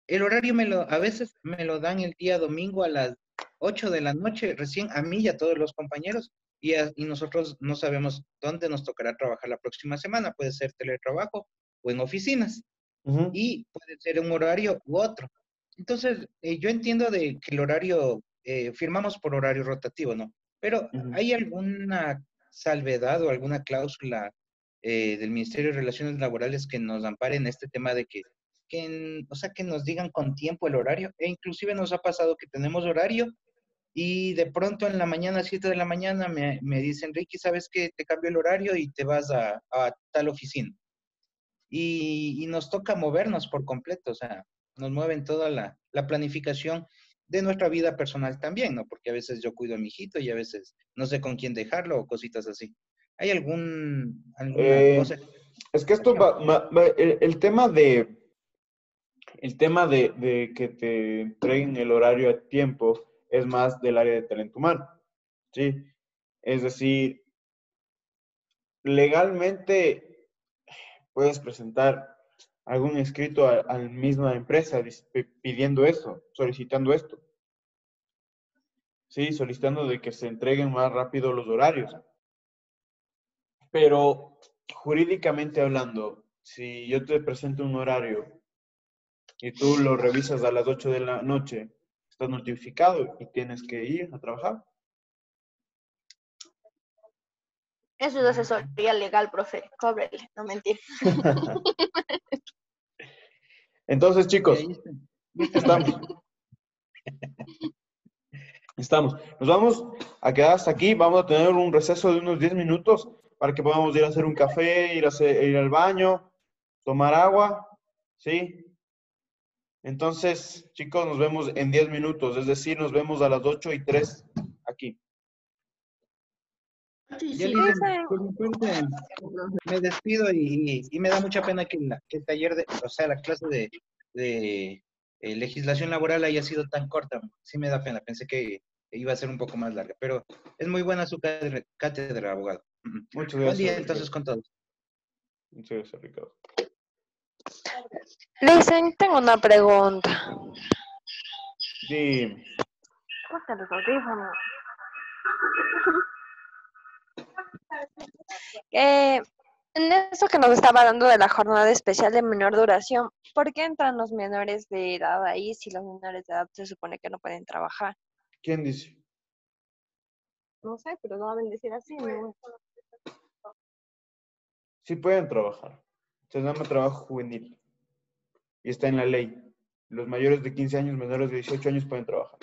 el horario a veces me lo dan el día domingo a las 8 de la noche, recién a mí y a todos los compañeros, y nosotros no sabemos dónde nos tocará trabajar la próxima semana. Puede ser teletrabajo o en oficinas, y puede ser un horario u otro. Entonces, yo entiendo de que el horario, firmamos por horario rotativo, ¿no? Pero ¿hay alguna salvedad o alguna cláusula del Ministerio de Relaciones Laborales que nos ampare en este tema de o sea, que nos digan con tiempo el horario? E inclusive nos ha pasado que tenemos horario y de pronto en la mañana, a 7 de la mañana, me dicen, Ricky, ¿sabes qué? Te cambio el horario y te vas a tal oficina. Y nos toca movernos por completo, o sea, nos mueven toda la planificación de nuestra vida personal también, ¿no? Porque a veces yo cuido a mi hijito y a veces no sé con quién dejarlo o cositas así. ¿Hay alguna cosa? Es que esto el tema de que te entreguen el horario a tiempo es más del área de talento humano, ¿sí? Es decir, legalmente puedes presentar algún escrito a la misma empresa pidiendo eso, solicitando esto. Sí, solicitando de que se entreguen más rápido los horarios. Pero jurídicamente hablando, si yo te presento un horario y tú lo revisas a las 8 de la noche, estás notificado y tienes que ir a trabajar. Eso es asesoría legal, profe. Cóbrele, no mentir. Entonces, chicos, Estamos. Nos vamos a quedar hasta aquí. Vamos a tener un receso de unos 10 minutos para que podamos ir a hacer un café, ir al baño, tomar agua. ¿Sí? Entonces, chicos, nos vemos en 10 minutos. Es decir, nos vemos a las 8:03 aquí. Ya, Lisen, por mi parte, me despido y me da mucha pena que, que el taller, o sea, la clase de legislación laboral haya sido tan corta. Sí me da pena, pensé que iba a ser un poco más larga, pero es muy buena su cátedra, abogado. Muchas Buen gracias, día Ricardo. entonces con todos. Muchas gracias, Ricardo. Listen, tengo una pregunta. Dime. Ponte los audífonos. En eso que nos estaba dando de la jornada especial de menor duración, ¿por qué entran los menores de edad ahí si los menores de edad se supone que no pueden trabajar? ¿Quién dice? No sé, pero no deben decir así, ¿no? Sí pueden trabajar. Se llama trabajo juvenil. Y está en la ley. Los mayores de 15 años, menores de 18 años pueden trabajar.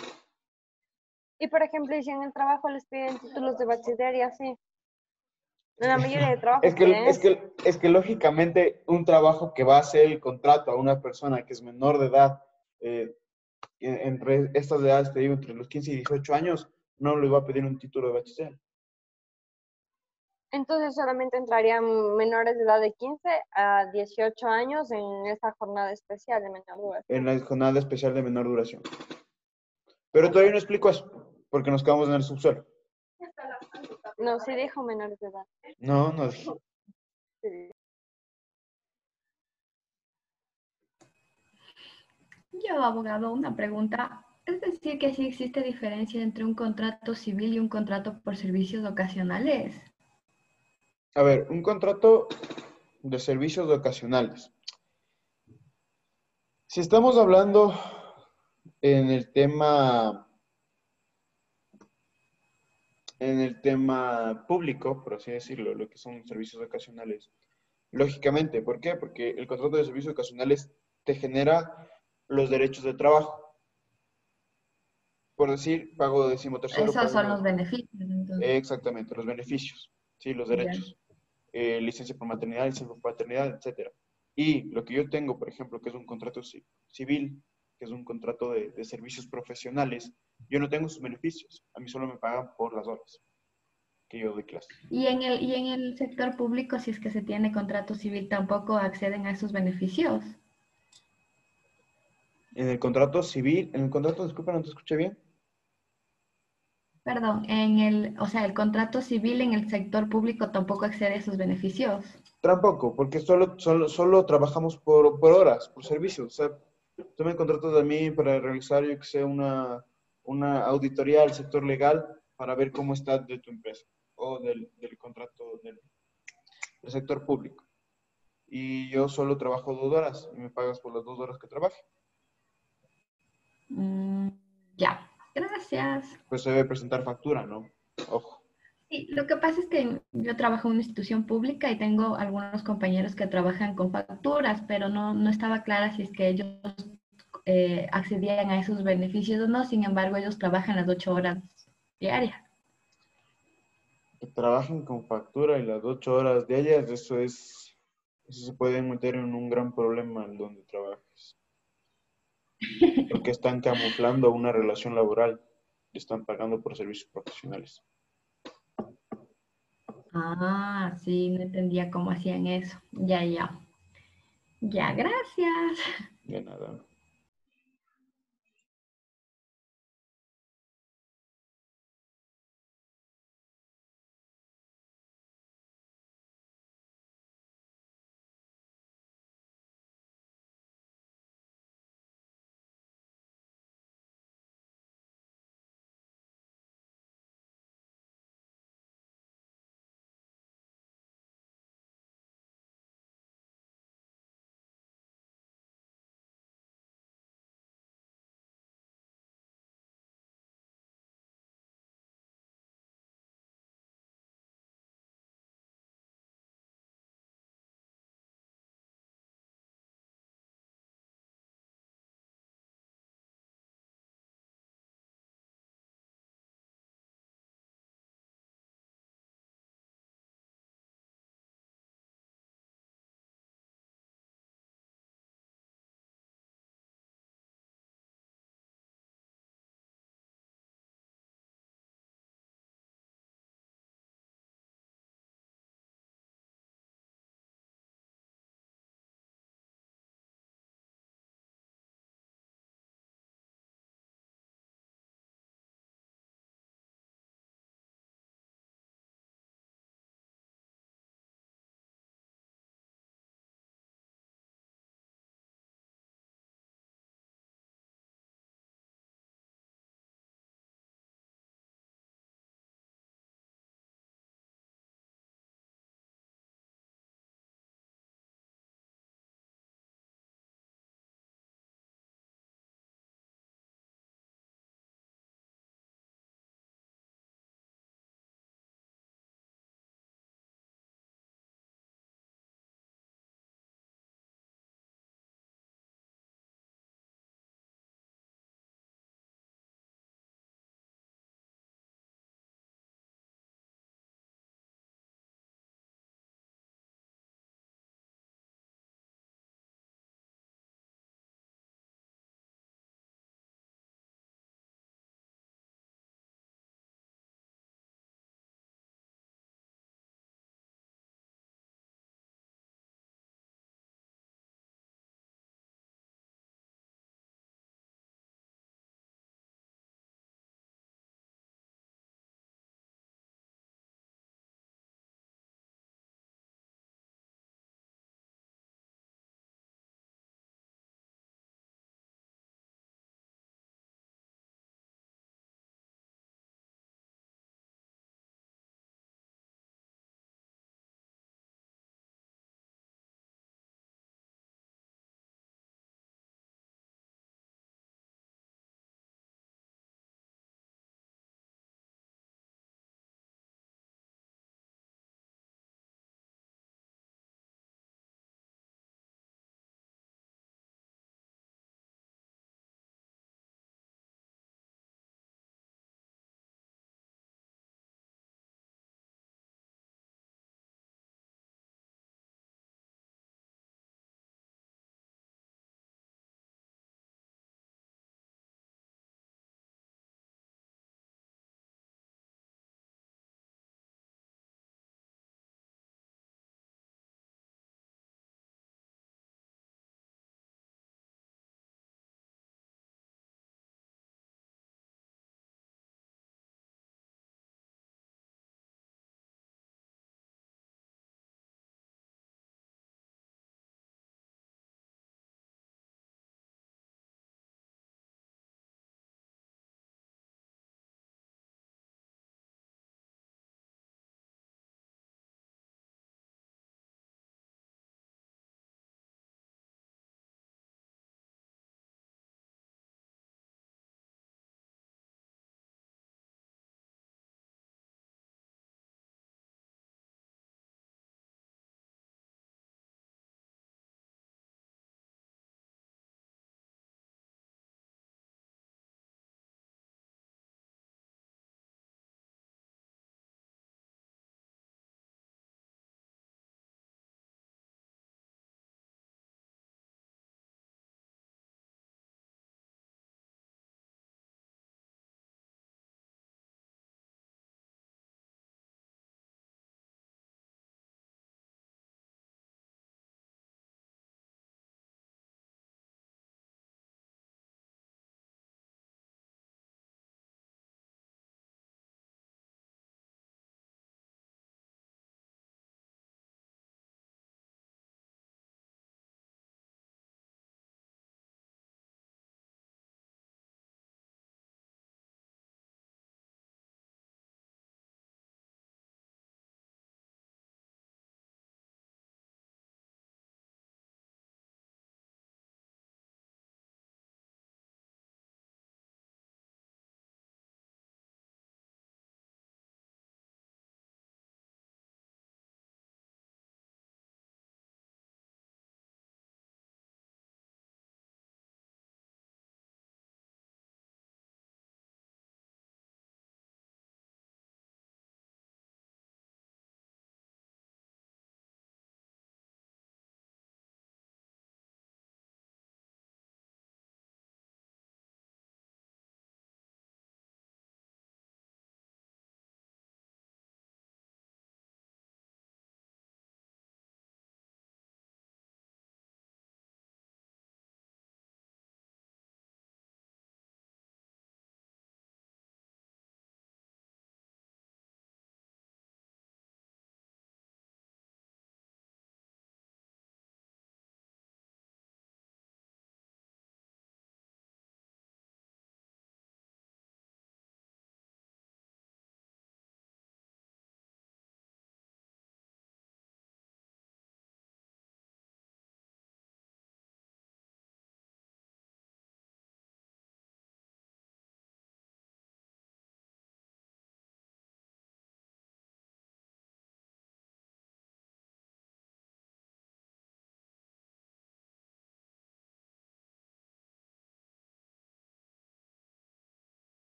Y por ejemplo, si en el trabajo les piden títulos de bachiller y así. En la mayoría de trabajos piden eso. Es que lógicamente un trabajo que va a hacer el contrato a una persona que es menor de edad, entre estas edades, te digo, entre los 15 y 18 años, no le va a pedir un título de bachiller. Entonces solamente entrarían menores de edad de 15 a 18 años en esta jornada especial de menor duración. En la jornada especial de menor duración. Pero todavía no explico eso, porque nos quedamos en el subsuelo. No, sí dijo menores de edad. No, no dije. Sí. Yo, abogado, una pregunta. Es decir, que sí existe diferencia entre un contrato civil y un contrato por servicios ocasionales. A ver, un contrato de servicios ocasionales. Si estamos hablando en el tema público, por así decirlo, lo que son servicios ocasionales, lógicamente, ¿por qué? Porque el contrato de servicios ocasionales te genera los derechos de trabajo. Por decir, pago decimotercero, Esos son pago... los beneficios, entonces. Exactamente, los beneficios, ¿sí? Los Ya. derechos. Licencia por maternidad, licencia por paternidad, etcétera. Y lo que yo tengo, por ejemplo, que es un contrato civil, que es un contrato de servicios profesionales, yo no tengo sus beneficios. A mí solo me pagan por las horas que yo doy clase. Y en el sector público, si es que se tiene contrato civil, tampoco acceden a esos beneficios. En el contrato civil, en el contrato, disculpa, no te escuché bien. Perdón, o sea, el contrato civil en el sector público tampoco accede a esos beneficios. Tampoco, porque solo trabajamos por horas, por servicios. O sea, tú me contratas a mí para realizar, yo que sé, una auditoría al sector legal para ver cómo está de tu empresa o del contrato del sector público. Y yo solo trabajo 2 horas y me pagas por las 2 horas que trabaje. Ya, gracias. Pues se debe presentar factura, ¿no? Ojo. Sí, lo que pasa es que yo trabajo en una institución pública y tengo algunos compañeros que trabajan con facturas, pero no estaba clara si es que ellos accedían a esos beneficios o no. Sin embargo, ellos trabajan las 8 horas diarias. Que trabajen con factura y las 8 horas de ellas, eso se puede meter en un gran problema en donde trabajes. Porque están camuflando una relación laboral y están pagando por servicios profesionales. Ah, sí, no entendía cómo hacían eso. Ya, ya. Ya, gracias. De nada.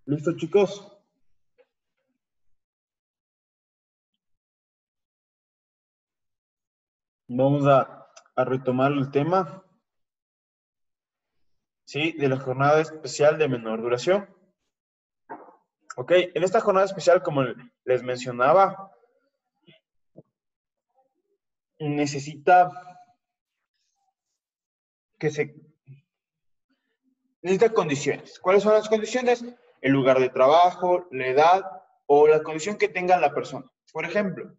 ¿Listo, chicos? Vamos a retomar el tema, ¿sí? De la jornada especial de menor duración. Ok, en esta jornada especial, como les mencionaba, necesita condiciones. ¿Cuáles son las condiciones? El lugar de trabajo, la edad o la condición que tenga la persona. Por ejemplo,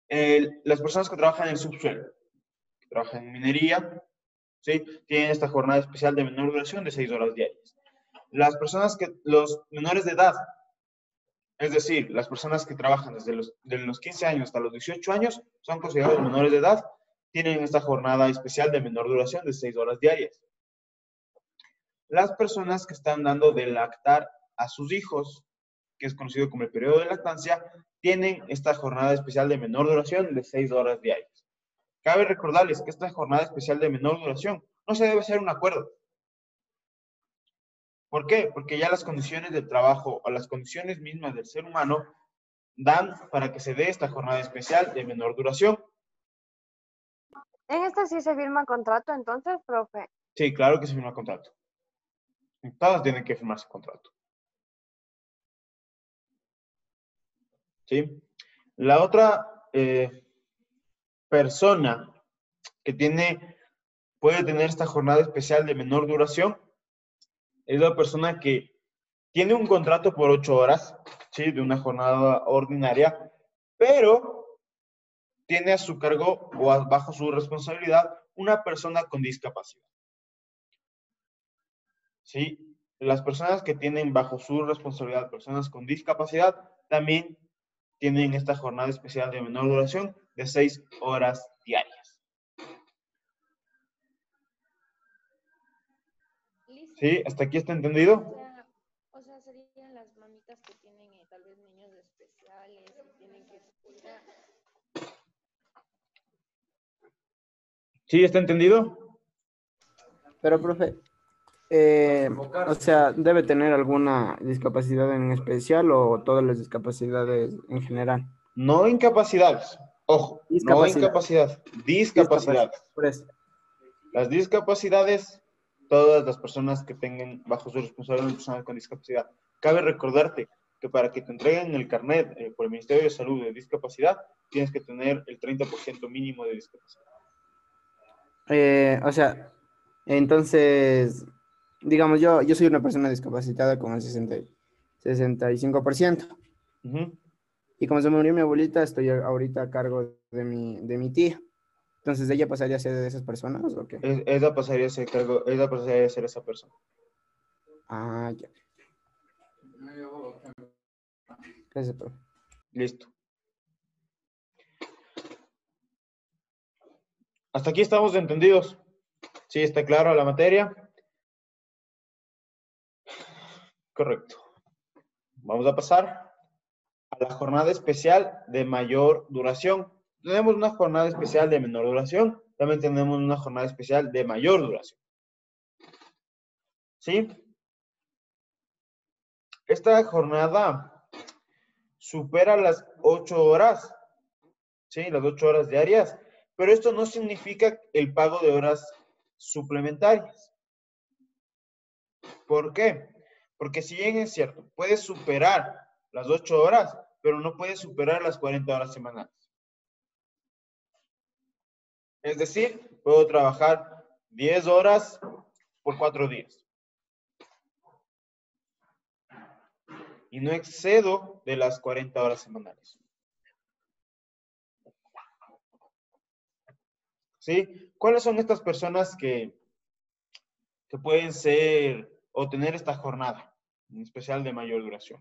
las personas que trabajan en el subsuelo, que trabajan en minería, ¿sí? Tienen esta jornada especial de menor duración de 6 horas diarias. Los menores de edad, es decir, las personas que trabajan desde los 15 años hasta los 18 años, son considerados menores de edad, tienen esta jornada especial de menor duración de 6 horas diarias. Las personas que están dando de lactar a sus hijos, que es conocido como el periodo de lactancia, tienen esta jornada especial de menor duración de 6 horas diarias. Cabe recordarles que esta jornada especial de menor duración no se debe hacer un acuerdo. ¿Por qué? Porque ya las condiciones del trabajo o las condiciones mismas del ser humano dan para que se dé esta jornada especial de menor duración. ¿En esta sí se firma contrato entonces, profe? Sí, claro que se firma contrato. Todas tienen que firmarse contrato. ¿Sí? La otra persona que puede tener esta jornada especial de menor duración es la persona que tiene un contrato por 8 horas, ¿sí? De una jornada ordinaria, pero tiene a su cargo o bajo su responsabilidad una persona con discapacidad. ¿Sí? Las personas que tienen bajo su responsabilidad personas con discapacidad también tienen esta jornada especial de menor duración de 6 horas diarias. ¿Sí? ¿Hasta aquí está entendido? O sea, serían las mamitas que tienen tal vez niños especiales y tienen que cuidar. ¿Sí? ¿Está entendido? Pero, profe, o sea, ¿debe tener alguna discapacidad en especial o todas las discapacidades en general? No incapacidades. Ojo, no incapacidad. Discapacidades. Por eso. Las discapacidades, todas las personas que tengan bajo su responsabilidad personas con discapacidad. Cabe recordarte que para que te entreguen el carnet por el Ministerio de Salud de discapacidad, tienes que tener el 30% mínimo de discapacidad. O sea, entonces, digamos, yo soy una persona discapacitada con el 65%. Y como se murió mi abuelita, estoy ahorita a cargo de mi tía. Entonces, ¿ella pasaría a ser de esas personas o qué? Ella pasaría a ser esa persona. Ah, ya. Gracias, profe. Listo. ¿Hasta aquí estamos entendidos? ¿Sí está clara la materia? Correcto. Vamos a pasar a la jornada especial de mayor duración. Tenemos una jornada especial de menor duración, también tenemos una jornada especial de mayor duración. ¿Sí? Esta jornada supera las 8 horas, ¿sí? Las 8 horas diarias, pero esto no significa el pago de horas suplementarias. ¿Por qué? Porque si bien es cierto, puedes superar las 8 horas, pero no puedes superar las 40 horas semanales. Es decir, puedo trabajar 10 horas por 4 días. Y no excedo de las 40 horas semanales. ¿Sí? ¿Cuáles son estas personas que pueden ser o tener esta jornada, en especial de mayor duración?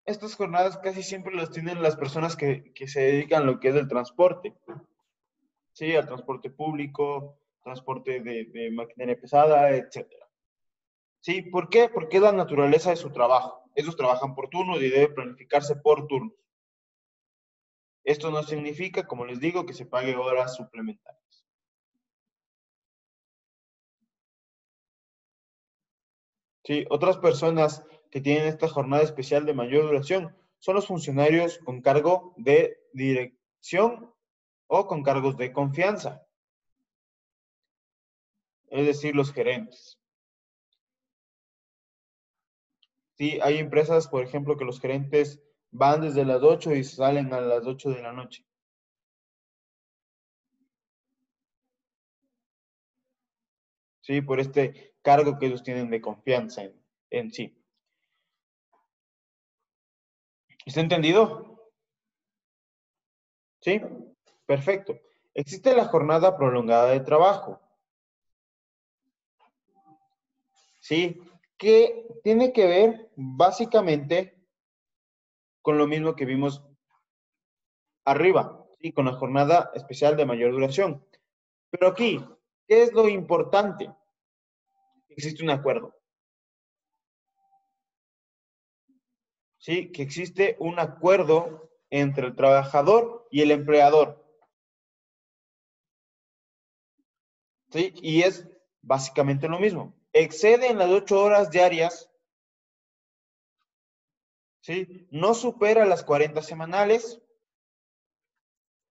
Estas jornadas casi siempre las tienen las personas que se dedican a lo que es el transporte. Sí, al transporte público, transporte de maquinaria pesada, etc. ¿Sí? ¿Por qué? Porque es la naturaleza de su trabajo. Ellos trabajan por turnos y debe planificarse por turnos. Esto no significa, como les digo, que se pague horas suplementarias. Sí, otras personas que tienen esta jornada especial de mayor duración son los funcionarios con cargo de dirección o con cargos de confianza, es decir, los gerentes. Sí, hay empresas, por ejemplo, que los gerentes van desde las 8 y salen a las 8 de la noche. Sí, por este cargo que ellos tienen de confianza en sí. ¿Está entendido? Sí, perfecto. Existe la jornada prolongada de trabajo. Sí, que tiene que ver básicamente con lo mismo que vimos arriba, ¿sí? Con la jornada especial de mayor duración. Pero aquí, ¿qué es lo importante? Existe un acuerdo. ¿Sí? Que existe un acuerdo entre el trabajador y el empleador. ¿Sí? Y es básicamente lo mismo. Exceden las 8 horas diarias, ¿sí? No supera las 40 semanales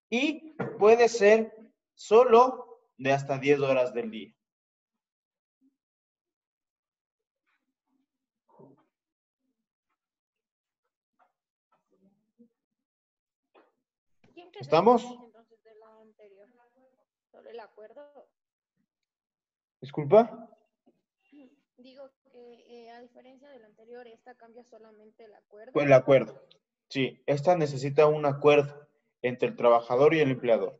y puede ser solo de hasta 10 horas del día. ¿Estamos? Entonces, de la anterior, sobre el acuerdo. Disculpa. Digo que a diferencia del anterior, esta cambia solamente el acuerdo. Pues el acuerdo. Sí, esta necesita un acuerdo entre el trabajador y el empleador.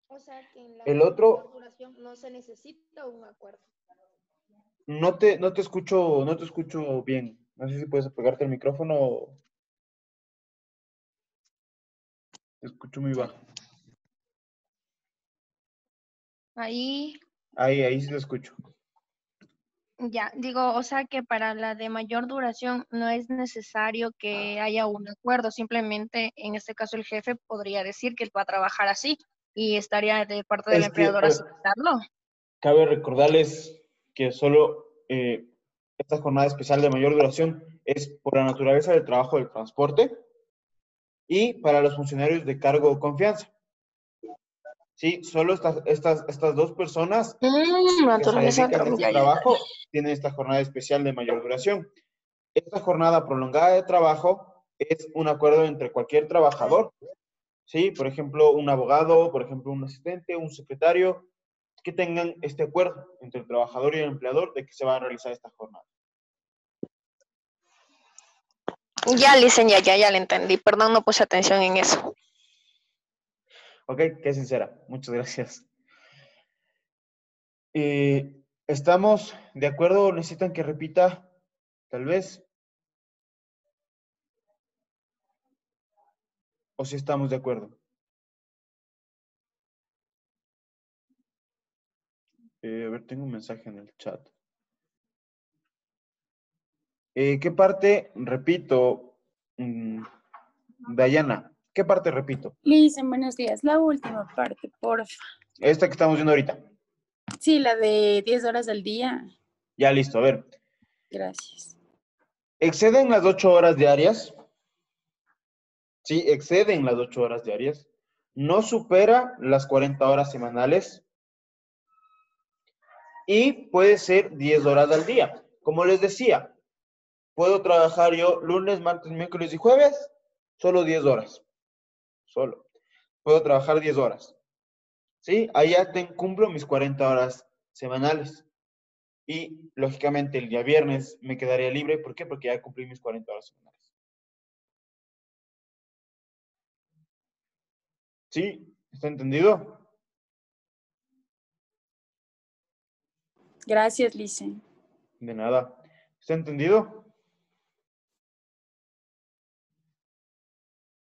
O sea que en la El de mayor otro, duración no se necesita un acuerdo. no te escucho bien. No sé si puedes apagarte el micrófono. Te escucho muy bajo. Ahí, Ahí sí te escucho. ya, digo, o sea que para la de mayor duración no es necesario que haya un acuerdo, simplemente en este caso el jefe podría decir que él va a trabajar así y estaría de parte del Es que, empleador a ver, aceptarlo. cabe recordarles que solo esta jornada especial de mayor duración es por la naturaleza del trabajo del transporte y para los funcionarios de cargo o confianza. Sí, solo estas dos personas que se Naturaleza del dedican a trabajo, este ya, ya, ya. trabajo tienen esta jornada especial de mayor duración. Esta jornada prolongada de trabajo es un acuerdo entre cualquier trabajador, ¿sí? Por ejemplo, un abogado, por ejemplo, un asistente, un secretario, que tengan este acuerdo entre el trabajador y el empleador de que se va a realizar esta jornada. Ya, Licen, ya le entendí. Perdón, no puse atención en eso. Ok, qué sincera. Muchas gracias. ¿Estamos de acuerdo? ¿Necesitan que repita? Tal vez. ¿O si estamos de acuerdo? A ver, tengo un mensaje en el chat. ¿Qué parte repito? Dayana, ¿qué parte repito? Listen, buenos días. La última parte, porfa. Esta que estamos viendo ahorita. Sí, la de 10 horas al día. Ya listo, a ver. Gracias. ¿Exceden las 8 horas diarias? Sí, exceden las 8 horas diarias. No supera las 40 horas semanales. Y puede ser 10 horas al día. Como les decía, puedo trabajar yo lunes, martes, miércoles y jueves, solo 10 horas. Solo. Puedo trabajar 10 horas. ¿Sí? Ahí ya cumplo mis 40 horas semanales. Y, lógicamente, el día viernes me quedaría libre. ¿Por qué? Porque ya cumplí mis 40 horas semanales. ¿Sí? ¿Está entendido? Gracias, Listen. De nada. ¿Está entendido?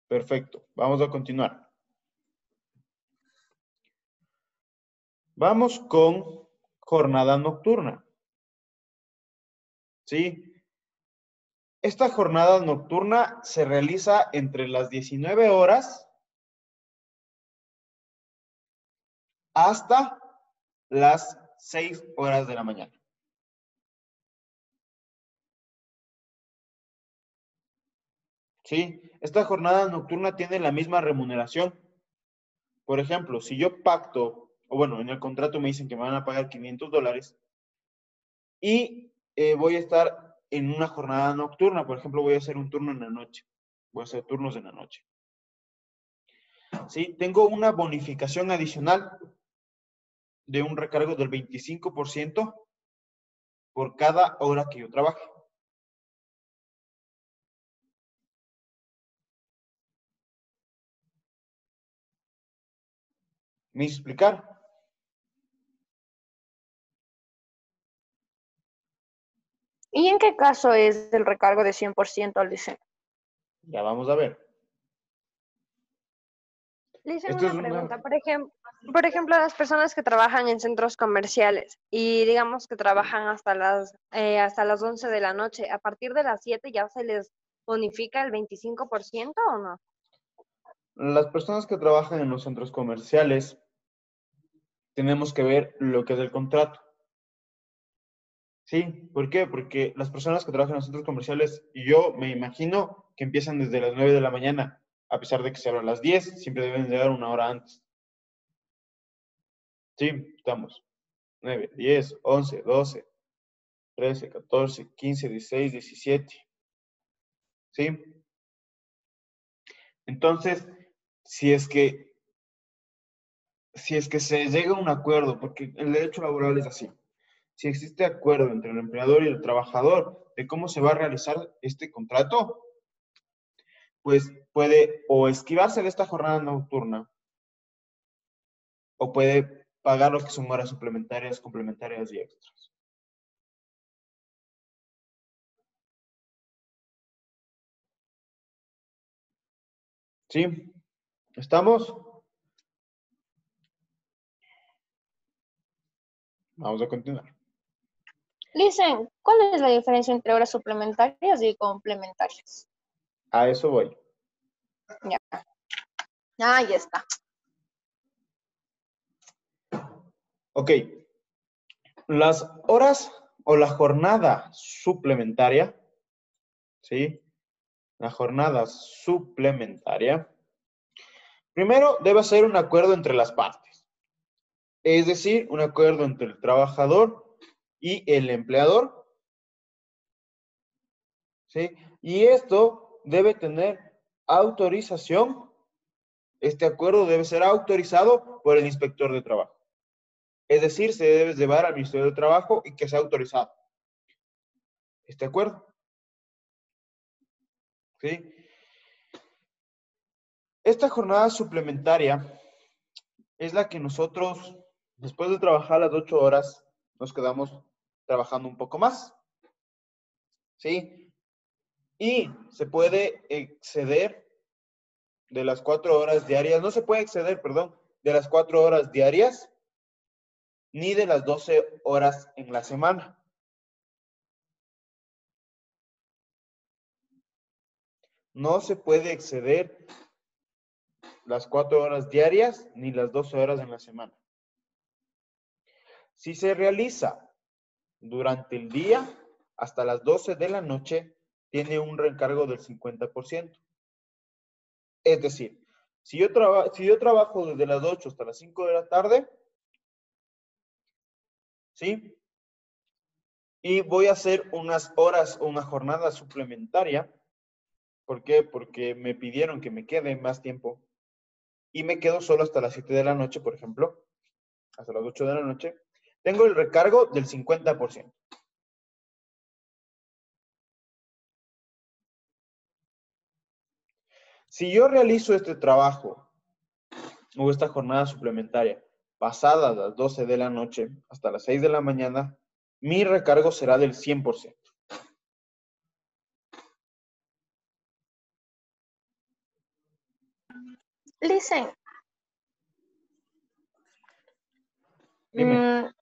Perfecto. Vamos a continuar. Vamos con jornada nocturna. ¿Sí? Esta jornada nocturna se realiza entre las 19 horas hasta las 6 horas de la mañana. ¿sí? Esta jornada nocturna tiene la misma remuneración. Por ejemplo, si yo pacto, o bueno, en el contrato me dicen que me van a pagar $500 y voy a estar en una jornada nocturna, por ejemplo, voy a hacer un turno en la noche, voy a hacer turnos en la noche. ¿Sí? Tengo una bonificación adicional de un recargo del 25% por cada hora que yo trabaje. ¿Me hice explicar? ¿Y en qué caso es el recargo de 100% al diseño? Ya vamos a ver. Le hice Esto es una una... pregunta. Por ejemplo, las personas que trabajan en centros comerciales y digamos que trabajan hasta las 11 de la noche, ¿a partir de las 7 ya se les bonifica el 25% o no? Las personas que trabajan en los centros comerciales tenemos que ver lo que es el contrato. ¿Sí? ¿Por qué? Porque las personas que trabajan en los centros comerciales, y yo me imagino que empiezan desde las 9 de la mañana, a pesar de que se abra a las 10, siempre deben llegar una hora antes. ¿Sí? Estamos. 9, 10, 11, 12, 13, 14, 15, 16, 17. ¿Sí? Entonces, si es que se llega a un acuerdo, porque el derecho laboral es así, si existe acuerdo entre el empleador y el trabajador de cómo se va a realizar este contrato, pues puede o esquivarse de esta jornada nocturna o puede pagar lo que son horas suplementarias, complementarias y extras. ¿Sí? ¿Estamos? Vamos a continuar. Dicen, ¿cuál es la diferencia entre horas suplementarias y complementarias? A eso voy. Ya. Ah, ya está. Ok. Las horas o la jornada suplementaria, ¿sí? La jornada suplementaria, primero debe ser un acuerdo entre las partes. Es decir, un acuerdo entre el trabajador y el empleador, ¿sí? Y esto debe tener autorización. Este acuerdo debe ser autorizado por el inspector de trabajo. Es decir, se debe llevar al Ministerio de Trabajo y que sea autorizado este acuerdo. ¿Sí? Esta jornada suplementaria es la que nosotros, después de trabajar las 8 horas, nos quedamos trabajando un poco más. ¿Sí? Y se puede exceder de las 4 horas diarias, no se puede exceder, perdón, de las 4 horas diarias, ni de las 12 horas en la semana. No se puede exceder las 4 horas diarias ni las 12 horas en la semana. Si se realiza durante el día, hasta las 12 de la noche, tiene un recargo del 50%. Es decir, si yo trabajo desde las 8 hasta las 5 de la tarde, ¿sí? Y voy a hacer unas horas, una jornada suplementaria. ¿Por qué? Porque me pidieron que me quede más tiempo. Y me quedo solo hasta las 7 de la noche, por ejemplo. Hasta las 8 de la noche. Tengo el recargo del 50%. Si yo realizo este trabajo o esta jornada suplementaria pasadas las 12 de la noche hasta las 6 de la mañana, mi recargo será del 100%. Listen. Dime.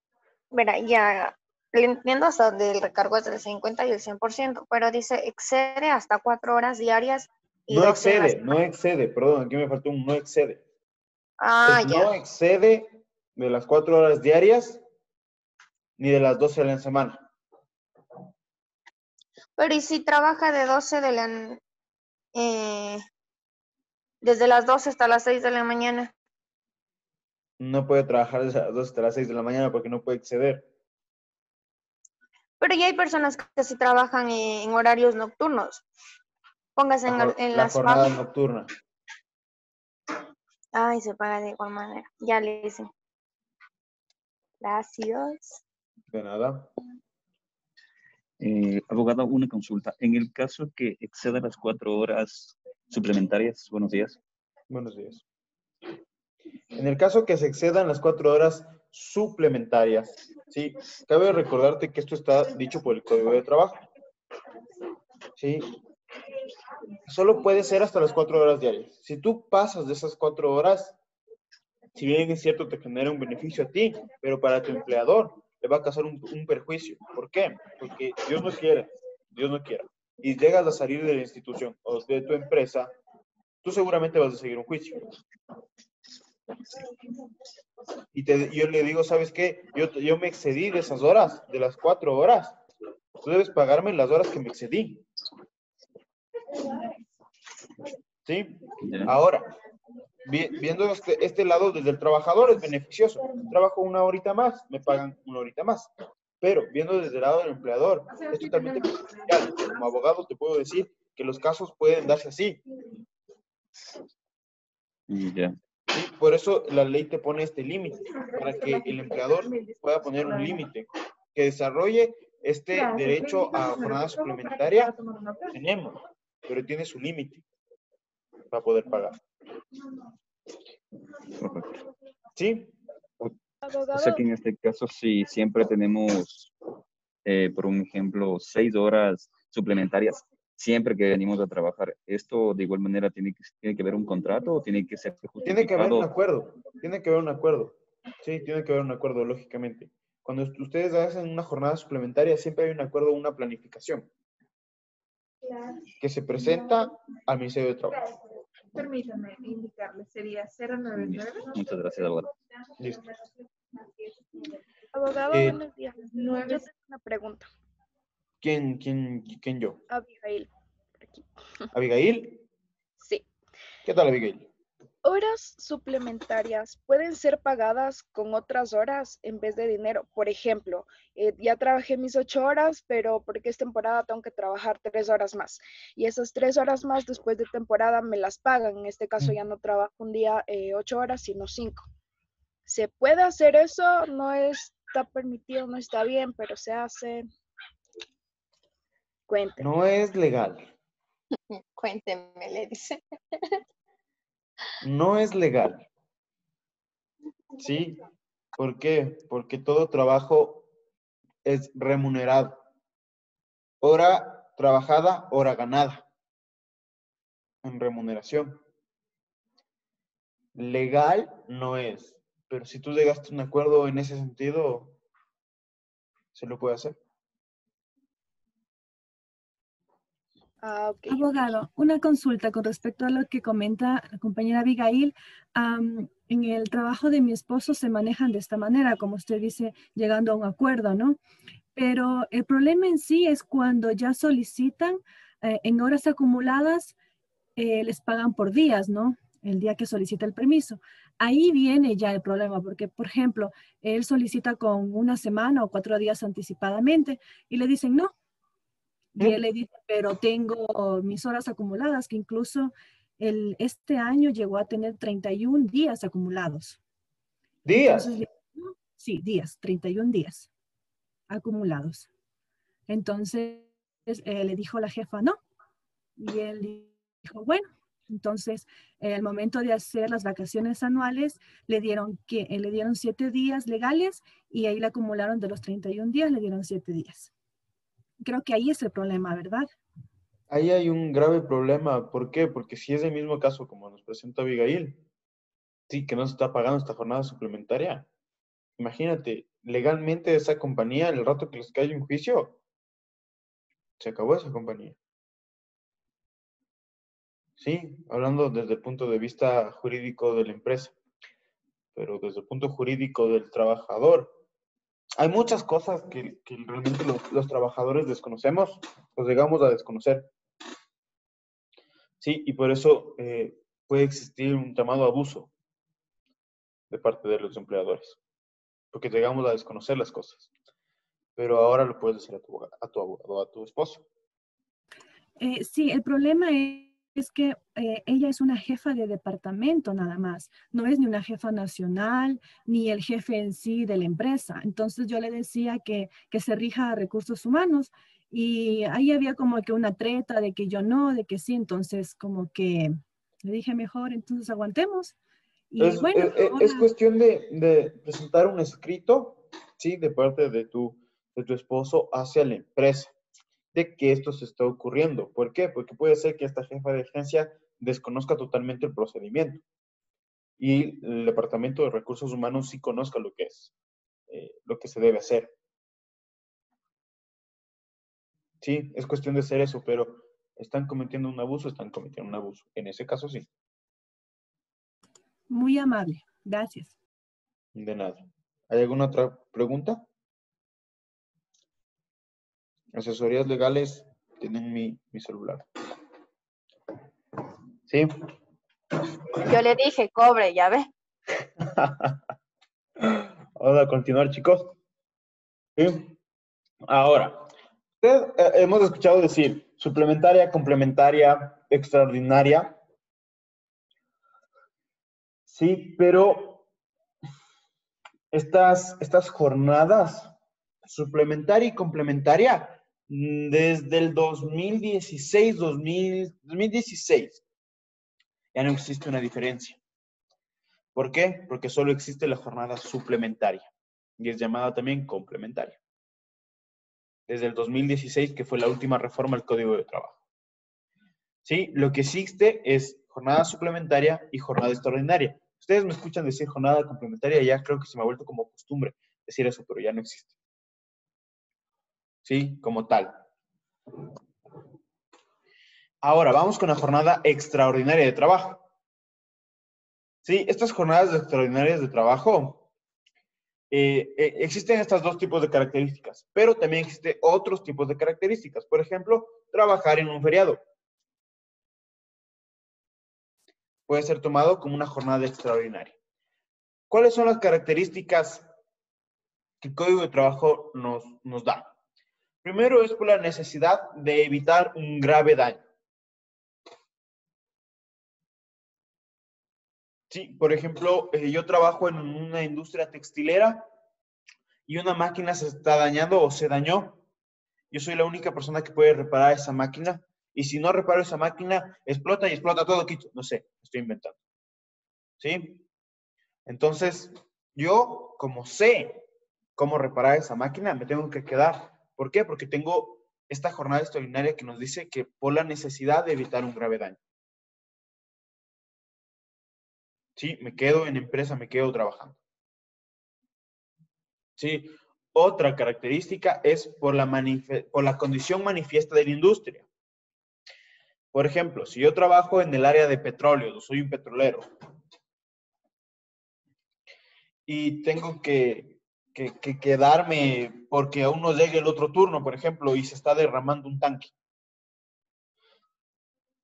Mira, ya le entiendo hasta donde el recargo es del 50 y el 100%, pero dice excede hasta 4 horas diarias y No 12 en la excede, no semana. excede, perdón, aquí me faltó un no excede. Ah, ya. No excede de las 4 horas diarias ni de las 12 de la semana. Pero ¿y si trabaja de 12 de la desde las 12 hasta las 6 de la mañana. No puede trabajar desde las 2 hasta las 6 de la mañana porque no puede exceder. Pero ya hay personas que sí trabajan en horarios nocturnos. Póngase en La las jornada páginas. nocturna. Ay, se paga de igual manera. Ya le hice. Gracias. De nada. Abogado, una consulta. En el caso que exceda las 4 horas suplementarias, buenos días. Buenos días. En el caso que se excedan las 4 horas suplementarias, ¿sí? Cabe recordarte que esto está dicho por el Código de Trabajo. ¿Sí? Solo puede ser hasta las 4 horas diarias. Si tú pasas de esas 4 horas, si bien es cierto, te genera un beneficio a ti, pero para tu empleador le va a causar un perjuicio. ¿Por qué? Porque Dios no quiera, y llegas a salir de la institución o de tu empresa, tú seguramente vas a seguir un juicio. Y yo le digo, ¿sabes qué? Yo me excedí de esas horas, de las 4 horas. Tú debes pagarme las horas que me excedí. ¿Sí? Ahora, viendo este lado desde el trabajador es beneficioso. Trabajo una horita más, me pagan una horita más. Pero viendo desde el lado del empleador, es totalmente perjudicial. Como abogado te puedo decir que los casos pueden darse así. Ya. ¿Sí? Por eso la ley te pone este límite, para que el empleador pueda poner un límite, que desarrolle este derecho a jornada suplementaria. Tenemos, pero tiene su límite para poder pagar. Correcto. ¿Sí? O sea que en este caso, si siempre tenemos, por un ejemplo, 6 horas suplementarias, siempre que venimos a trabajar, ¿esto de igual manera tiene que haber un contrato o tiene que ser justificado? Tiene que haber un acuerdo. Tiene que haber un acuerdo. Sí, tiene que haber un acuerdo, lógicamente. Cuando ustedes hacen una jornada suplementaria, siempre hay un acuerdo, una planificación que se presenta al Ministerio de Trabajo. Permítame indicarle, sería 099. Muchas gracias, abogado. Listo. Abogado, buenos días. Yo tengo una pregunta. ¿Quién yo? Abigail. ¿Abigail? Sí. ¿Qué tal, Abigail? Horas suplementarias pueden ser pagadas con otras horas en vez de dinero. Por ejemplo, ya trabajé mis 8 horas, pero porque es temporada tengo que trabajar 3 horas más. Y esas 3 horas más después de temporada me las pagan. En este caso ya no trabajo un día 8 horas, sino 5. ¿Se puede hacer eso? No está permitido, no está bien, pero se hace. Cuénteme. No es legal. Cuénteme, le dice. No es legal. ¿Sí? ¿Por qué? Porque todo trabajo es remunerado. Hora trabajada, hora ganada. En remuneración. Legal no es. Pero si tú llegaste a un acuerdo en ese sentido, se lo puede hacer. Okay. Abogado, una consulta con respecto a lo que comenta la compañera Abigail. En el trabajo de mi esposo se manejan de esta manera, como usted dice, llegando a un acuerdo, ¿no? Pero el problema en sí es cuando ya solicitan en horas acumuladas, les pagan por días, ¿no? El día que solicita el permiso. Ahí viene ya el problema, porque, por ejemplo, él solicita con una semana o 4 días anticipadamente y le dicen no. Y él le dice, pero tengo mis horas acumuladas, que incluso este año llegó a tener 31 días acumulados. ¿Días? Entonces, sí, días, 31 días acumulados. Entonces, le dijo la jefa, no. Y él dijo, bueno, entonces, en el momento de hacer las vacaciones anuales, le dieron 7 días legales y ahí le acumularon de los 31 días, le dieron 7 días. Creo que ahí es el problema, ¿verdad? Ahí hay un grave problema. ¿Por qué? Porque si es el mismo caso como nos presenta Abigail, sí, que no se está pagando esta jornada suplementaria. Imagínate, legalmente esa compañía, el rato que les cae un juicio, se acabó esa compañía. Sí, hablando desde el punto de vista jurídico de la empresa, pero desde el punto jurídico del trabajador, hay muchas cosas que realmente los trabajadores desconocemos, pues llegamos a desconocer. Sí, y por eso puede existir un llamado abuso de parte de los empleadores, porque llegamos a desconocer las cosas. Pero ahora lo puedes hacer a tu abogado, a tu esposo. Sí, el problema es que ella es una jefa de departamento nada más, no es ni una jefa nacional, ni el jefe en sí de la empresa. Entonces yo le decía que se rija a recursos humanos y ahí había como que una treta de que yo no, de que sí, entonces como que le dije mejor, entonces aguantemos. Y bueno, Es cuestión de presentar un escrito, ¿sí? De parte de tu esposo hacia la empresa, de que esto se está ocurriendo. ¿Por qué? Porque puede ser que esta jefa de agencia desconozca totalmente el procedimiento y el Departamento de Recursos Humanos sí conozca lo que es, lo que se debe hacer. Sí, es cuestión de hacer eso, pero ¿están cometiendo un abuso? Están cometiendo un abuso. En ese caso sí. muy amable, gracias. De nada. ¿Hay alguna otra pregunta? Asesorías legales tienen mi celular. ¿Sí? Yo le dije, cobre, ya ve. Vamos a continuar, chicos. ¿Sí? Ahora, hemos escuchado decir suplementaria, complementaria, extraordinaria. Sí, pero estas jornadas suplementaria y complementaria, desde el 2016, 2016, ya no existe una diferencia. ¿Por qué? Porque solo existe la jornada suplementaria y es llamada también complementaria. Desde el 2016, que fue la última reforma al Código de Trabajo. ¿Sí? Lo que existe es jornada suplementaria y jornada extraordinaria. Ustedes me escuchan decir jornada complementaria y ya creo que se me ha vuelto como costumbre decir eso, pero ya no existe. ¿Sí? Como tal. Ahora, vamos con la jornada extraordinaria de trabajo. ¿Sí? Estas jornadas extraordinarias de trabajo, existen estos dos tipos de características, pero también existen otros tipos de características. Por ejemplo, trabajar en un feriado. Puede ser tomado como una jornada extraordinaria. ¿Cuáles son las características que el Código de Trabajo nos da? Primero es por la necesidad de evitar un grave daño. Sí, por ejemplo, yo trabajo en una industria textilera y una máquina se está dañando o se dañó. Yo soy la única persona que puede reparar esa máquina y si no reparo esa máquina, explota y explota todo Quito. No sé, estoy inventando. ¿Sí? Entonces, yo, como sé cómo reparar esa máquina, me tengo que quedar. ¿Por qué? Porque tengo esta jornada extraordinaria que nos dice que por la necesidad de evitar un grave daño. Sí, me quedo en empresa, me quedo trabajando. Sí, otra característica es por la condición manifiesta de la industria. Por ejemplo, si yo trabajo en el área de petróleo, soy un petrolero, y tengo que quedarme porque aún no llegue el otro turno, por ejemplo, y se está derramando un tanque.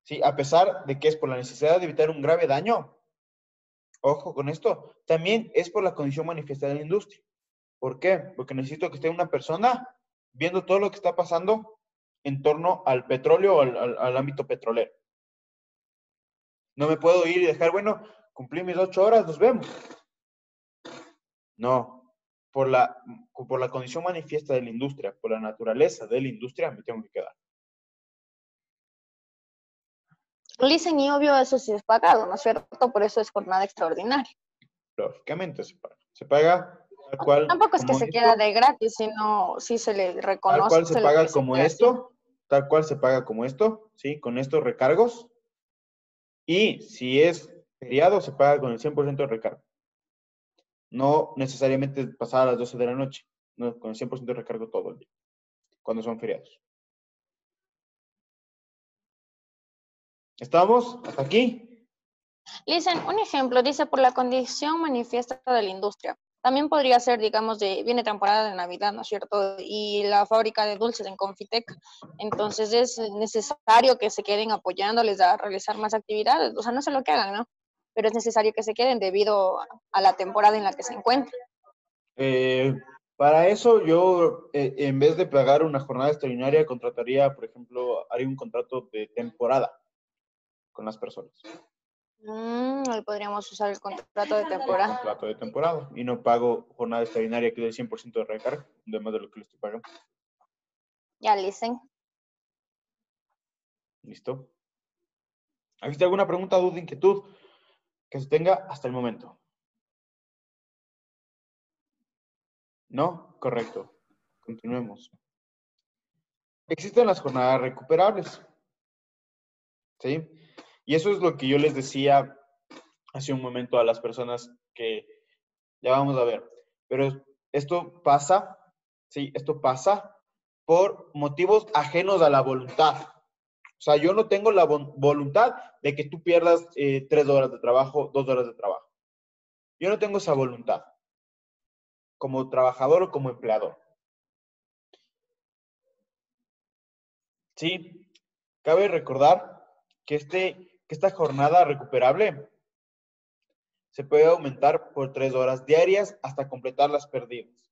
Sí, a pesar de que es por la necesidad de evitar un grave daño, ojo con esto, también es por la condición manifiesta de la industria. ¿Por qué? Porque necesito que esté una persona viendo todo lo que está pasando en torno al petróleo o al ámbito petrolero. No me puedo ir y dejar, bueno, cumplí mis 8 horas, nos vemos. No, por la condición manifiesta de la industria, por la naturaleza de la industria, me tengo que quedar. Dicen y obvio eso sí es pagado, ¿no es cierto? Por eso es jornada extraordinaria. Lógicamente se paga. Se paga tal cual. Tampoco es que se queda de gratis, sino sí se le reconoce. Tal cual se paga como esto, tal cual se paga como esto, ¿sí? Con estos recargos. Y si es feriado, se paga con el 100% de recargo. No necesariamente pasar a las 12 de la noche, no, con el 100% de recargo todo el día, cuando son feriados. ¿Estamos? ¿Hasta aquí? Dicen, un ejemplo, dice por la condición manifiesta de la industria. También podría ser, digamos, viene temporada de Navidad, ¿no es cierto? Y la fábrica de dulces en Confitec. Entonces es necesario que se queden apoyándoles a realizar más actividades. O sea, no sé lo que hagan, ¿no? Pero es necesario que se queden debido a la temporada en la que se encuentran. Para eso yo, en vez de pagar una jornada extraordinaria, contrataría, por ejemplo, haría un contrato de temporada con las personas. Ahí podríamos usar el contrato de temporada. El contrato de temporada. Y no pago jornada extraordinaria que es del 100% de recarga, además de lo que le estoy pagando. Ya, listen. ¿Listo? ¿Existe alguna pregunta, duda, inquietud que se tenga hasta el momento? ¿No? Correcto. Continuemos. Existen las jornadas recuperables. ¿Sí? Y eso es lo que yo les decía hace un momento a las personas que ya vamos a ver. Pero esto pasa, ¿sí? Esto pasa por motivos ajenos a la voluntad. O sea, yo no tengo la voluntad de que tú pierdas 3 horas de trabajo, 2 horas de trabajo. Yo no tengo esa voluntad como trabajador o como empleador. Sí, cabe recordar que esta jornada recuperable se puede aumentar por 3 horas diarias hasta completar las perdidas.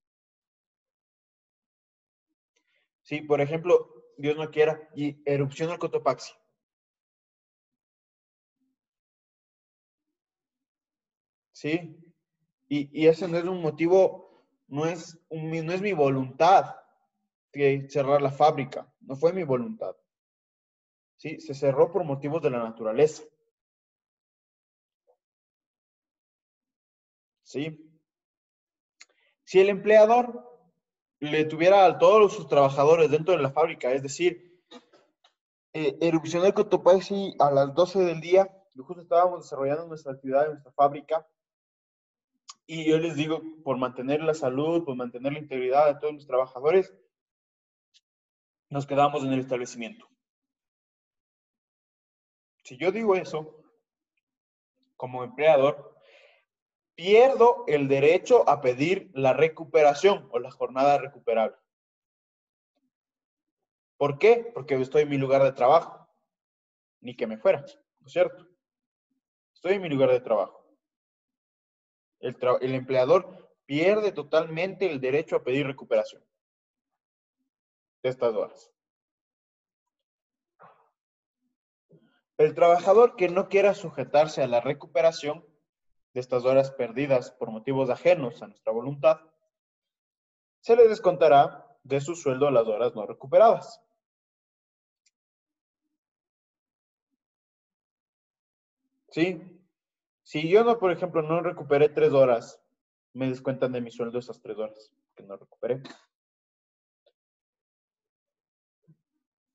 Sí, por ejemplo, Dios no quiera, y erupción del Cotopaxi. Sí, y ese no es un motivo, no es mi voluntad de cerrar la fábrica, no fue mi voluntad. Sí, se cerró por motivos de la naturaleza. Sí. Si el empleador le tuviera a todos sus trabajadores dentro de la fábrica, es decir, erupción del Cotopaxi a las 12 del día, justo estábamos desarrollando nuestra actividad en nuestra fábrica, y yo les digo, por mantener la salud, por mantener la integridad de todos los trabajadores, nos quedamos en el establecimiento. Si yo digo eso, como empleador, pierdo el derecho a pedir la recuperación o la jornada recuperable. ¿Por qué? Porque estoy en mi lugar de trabajo. Ni que me fuera, ¿no es cierto? Estoy en mi lugar de trabajo. El empleador pierde totalmente el derecho a pedir recuperación de estas horas. El trabajador que no quiera sujetarse a la recuperación de estas horas perdidas por motivos ajenos a nuestra voluntad, se le descontará de su sueldo las horas no recuperadas. ¿Sí? Si yo no, por ejemplo, no recuperé 3 horas, me descuentan de mi sueldo esas 3 horas que no recuperé.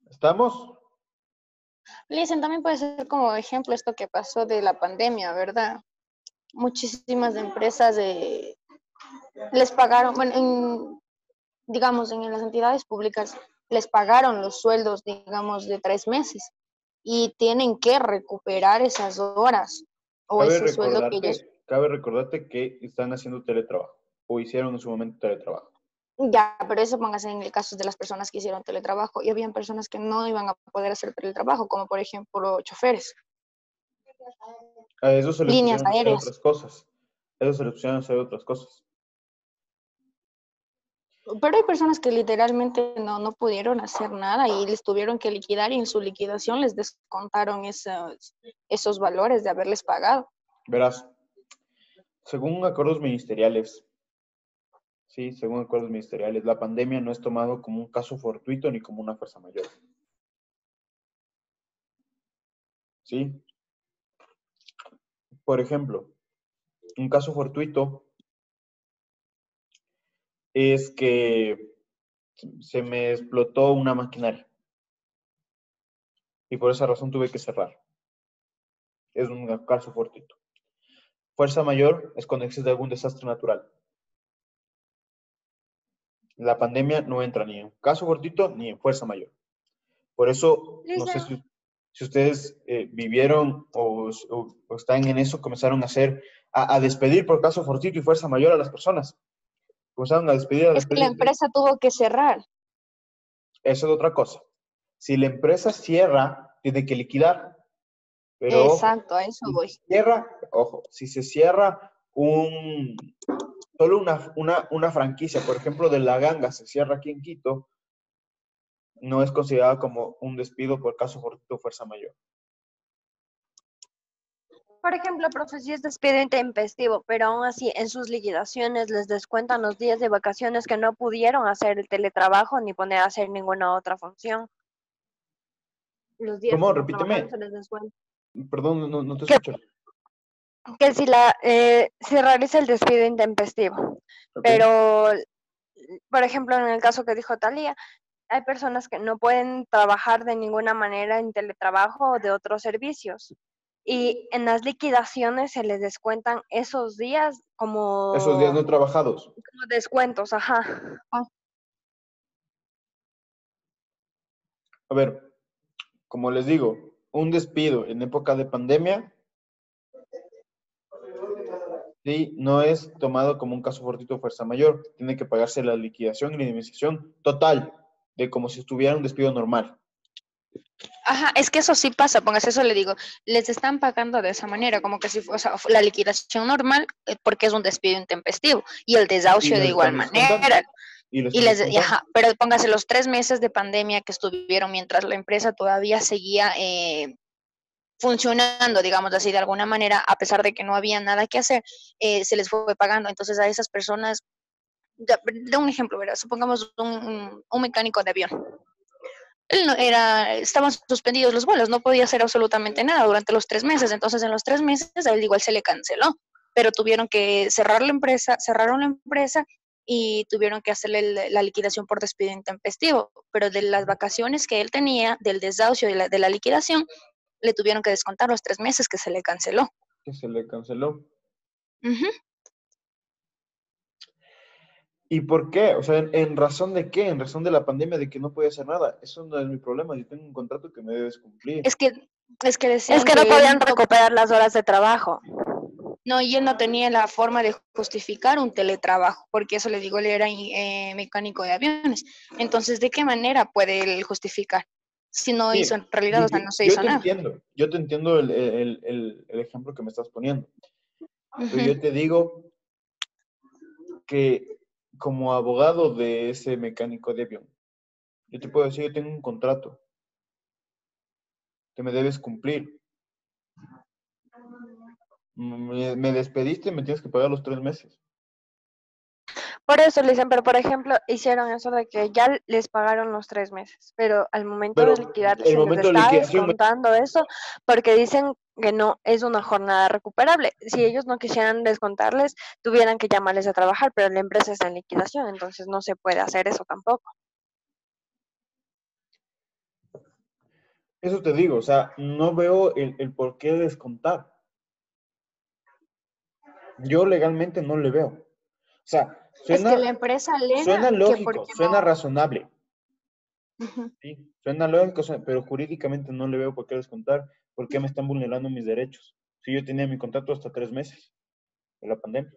¿Estamos? Listen, también puede ser como ejemplo esto que pasó de la pandemia, ¿verdad? Muchísimas empresas les pagaron, bueno, digamos, en las entidades públicas les pagaron los sueldos, digamos, de 3 meses y tienen que recuperar esas horas o ese sueldo que ellos... Cabe recordarte que están haciendo teletrabajo o hicieron en su momento teletrabajo. Ya, pero eso póngase en el caso de las personas que hicieron teletrabajo y habían personas que no iban a poder hacer teletrabajo, como por ejemplo choferes. A eso se les Líneas pusieron aéreas. otras cosas. Eso se les pusieron a hacer otras cosas. Pero hay personas que literalmente no pudieron hacer nada y les tuvieron que liquidar y en su liquidación les descontaron esos valores de haberles pagado. Verás, según acuerdos ministeriales, sí, según acuerdos ministeriales, la pandemia no es tomado como un caso fortuito ni como una fuerza mayor. ¿Sí? Por ejemplo, un caso fortuito es que se me explotó una maquinaria y por esa razón tuve que cerrar. Es un caso fortuito. Fuerza mayor es cuando existe algún desastre natural. La pandemia no entra ni en caso fortuito ni en fuerza mayor. Por eso, no sé si ustedes vivieron o están en eso, comenzaron a hacer a despedir por caso fortuito y fuerza mayor a las personas. Comenzaron a despedir, a Es que la despedir. empresa tuvo que cerrar. Eso es otra cosa. Si la empresa cierra, tiene que liquidar. Pero ojo, Exacto, a eso si voy. se cierra, ojo, si se cierra solo una franquicia, por ejemplo, de La Ganga, se cierra aquí en Quito, no es considerado como un despido por caso fortuito o fuerza mayor. Por ejemplo, profe, si es despido intempestivo, pero aún así en sus liquidaciones les descuentan los días de vacaciones que no pudieron hacer el teletrabajo ni poner a hacer ninguna otra función. Los días ¿Cómo? que no trabajaron Repíteme. se les descuenta. Perdón, no te escucho. Que si se realiza el despido intempestivo, Ok. pero, por ejemplo, en el caso que dijo Talía, hay personas que no pueden trabajar de ninguna manera en teletrabajo o de otros servicios. Y en las liquidaciones se les descuentan esos días Esos días como, no trabajados. como descuentos, ajá. A ver, como les digo, un despido en época de pandemia, sí, no es tomado como un caso fortuito o fuerza mayor. Tiene que pagarse la liquidación y la indemnización total, de como si estuviera un despido normal. Ajá, es que eso sí pasa, póngase, eso le digo, les están pagando de esa manera, como que si fuese la liquidación normal, porque es un despido intempestivo, y el Y desahucio de les igual están descontando. manera. Y les Y están les, descontando. ajá, pero póngase los 3 meses de pandemia que estuvieron mientras la empresa todavía seguía funcionando, digamos así, de alguna manera, a pesar de que no había nada que hacer, se les fue pagando. Entonces a esas personas, de un ejemplo, ¿verdad? Supongamos un mecánico de avión. Él no era, estaban suspendidos los vuelos, no podía hacer absolutamente nada durante los 3 meses. Entonces, en los 3 meses, a él igual se le canceló, pero tuvieron que cerrar la empresa, cerraron la empresa y tuvieron que hacerle la liquidación por despido intempestivo. Pero de las vacaciones que él tenía, del desahucio de la liquidación, le tuvieron que descontar los 3 meses que se le canceló. Que se le canceló. Ujú. ¿Y por qué? O sea, ¿en razón de qué? En razón de la pandemia, de que no podía hacer nada. Eso no es mi problema. Yo tengo un contrato que me debes cumplir. Es que Es decían que no que podían él recuperar las horas de trabajo. no, y él no tenía la forma de justificar un teletrabajo, porque eso le digo, él era mecánico de aviones. Entonces, ¿de qué manera puede él justificar? Si no hizo en Sí, realidad, o sea, no se hizo nada. yo te entiendo el ejemplo que me estás poniendo. Pero Ujú. yo te digo que como abogado de ese mecánico de avión, yo te puedo decir, yo tengo un contrato que me debes cumplir. Me despediste, me tienes que pagar los 3 meses. Por eso le dicen, pero por ejemplo, hicieron eso de que ya les pagaron los 3 meses, pero al momento Pero de liquidar el se les momento de está liquidación no. descontando eso porque dicen que no es una jornada recuperable. Si ellos no quisieran descontarles, tuvieran que llamarles a trabajar, pero la empresa está en liquidación, entonces no se puede hacer eso tampoco. Eso te digo, o sea, no veo el por qué descontar. Yo legalmente no le veo. O sea, Es que la empresa alega suena que lógico, porque suena no. razonable. Ujú. Sí, suena lógico, pero jurídicamente no le veo por qué descontar, por qué me están vulnerando mis derechos. Si yo tenía mi contrato hasta 3 meses de la pandemia.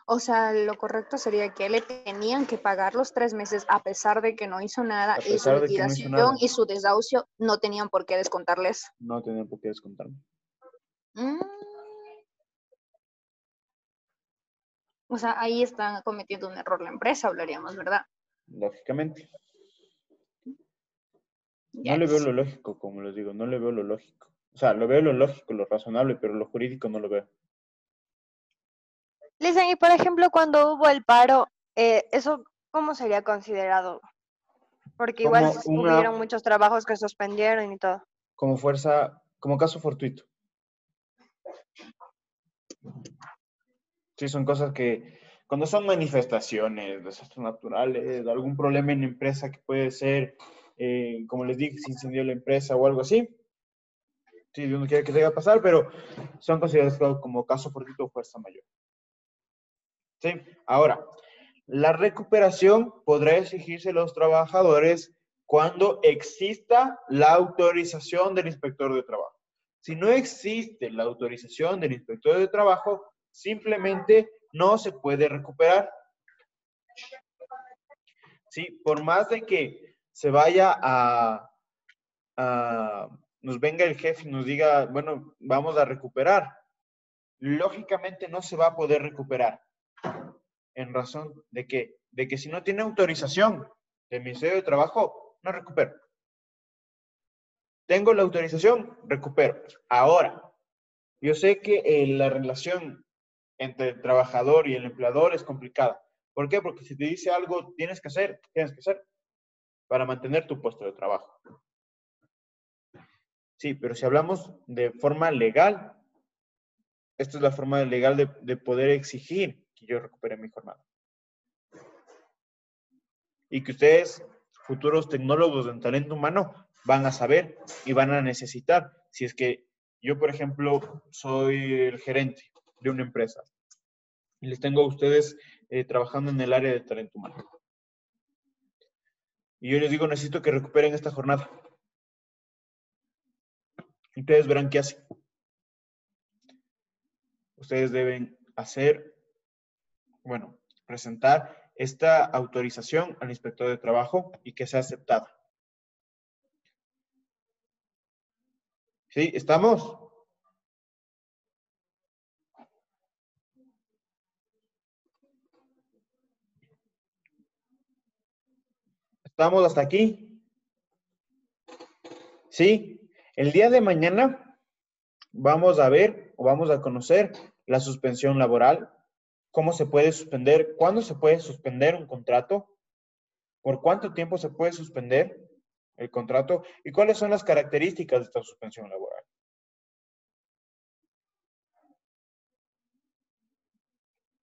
O sea, lo correcto sería que le tenían que pagar los 3 meses a pesar de que no hizo nada A y su pesar de que no hizo nada, liquidación y su desahucio no tenían por qué descontarles. no tenía por qué descontarme. Mm. O sea, ahí están cometiendo un error la empresa, hablaríamos, ¿verdad? Lógicamente. Ya No le veo es. lo lógico, como les digo, no le veo lo lógico. O sea, lo veo lo lógico, lo razonable, pero lo jurídico no lo veo. Le dicen, y por ejemplo, cuando hubo el paro, ¿eso cómo sería considerado? Porque igual Como hubieron muchos trabajos que suspendieron y todo. como fuerza, como caso fortuito. Sí, son cosas que, cuando son manifestaciones, desastres naturales, algún problema en la empresa que puede ser, como les dije, se incendió la empresa o algo así. Sí, uno quiere que se vaya a pasar, pero son considerados como caso fortuito o fuerza mayor. ¿Sí? Ahora, la recuperación podrá exigirse a los trabajadores cuando exista la autorización del inspector de trabajo. Si no existe la autorización del inspector de trabajo, simplemente no se puede recuperar. Sí, por más de que se vaya nos venga el jefe y nos diga, bueno, vamos a recuperar, lógicamente no se va a poder recuperar. En razón de que si no tiene autorización del Ministerio de Trabajo, no recupero. Tengo la autorización, recupero. Ahora, yo sé que la relación entre el trabajador y el empleador es complicada. ¿Por qué? Porque si te dice algo, tienes que hacer para mantener tu puesto de trabajo. Sí, pero si hablamos de forma legal, esta es la forma legal de poder exigir que yo recupere mi jornada. Y que ustedes, futuros tecnólogos en talento humano, van a saber y van a necesitar. Si es que yo, por ejemplo, soy el gerente de una empresa y les tengo a ustedes trabajando en el área de talento humano. Y yo les digo, necesito que recuperen esta jornada. Y ustedes verán qué hacen. Ustedes deben presentar esta autorización al inspector de trabajo y que sea aceptada. ¿Sí? ¿Estamos? ¿Estamos hasta aquí? ¿Sí? El día de mañana vamos a ver o vamos a conocer la suspensión laboral, cómo se puede suspender, cuándo se puede suspender un contrato, por cuánto tiempo se puede suspender el contrato y cuáles son las características de esta suspensión laboral.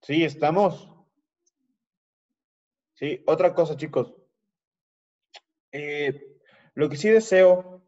¿Sí? ¿Estamos? Sí, otra cosa, chicos. Lo que sí deseo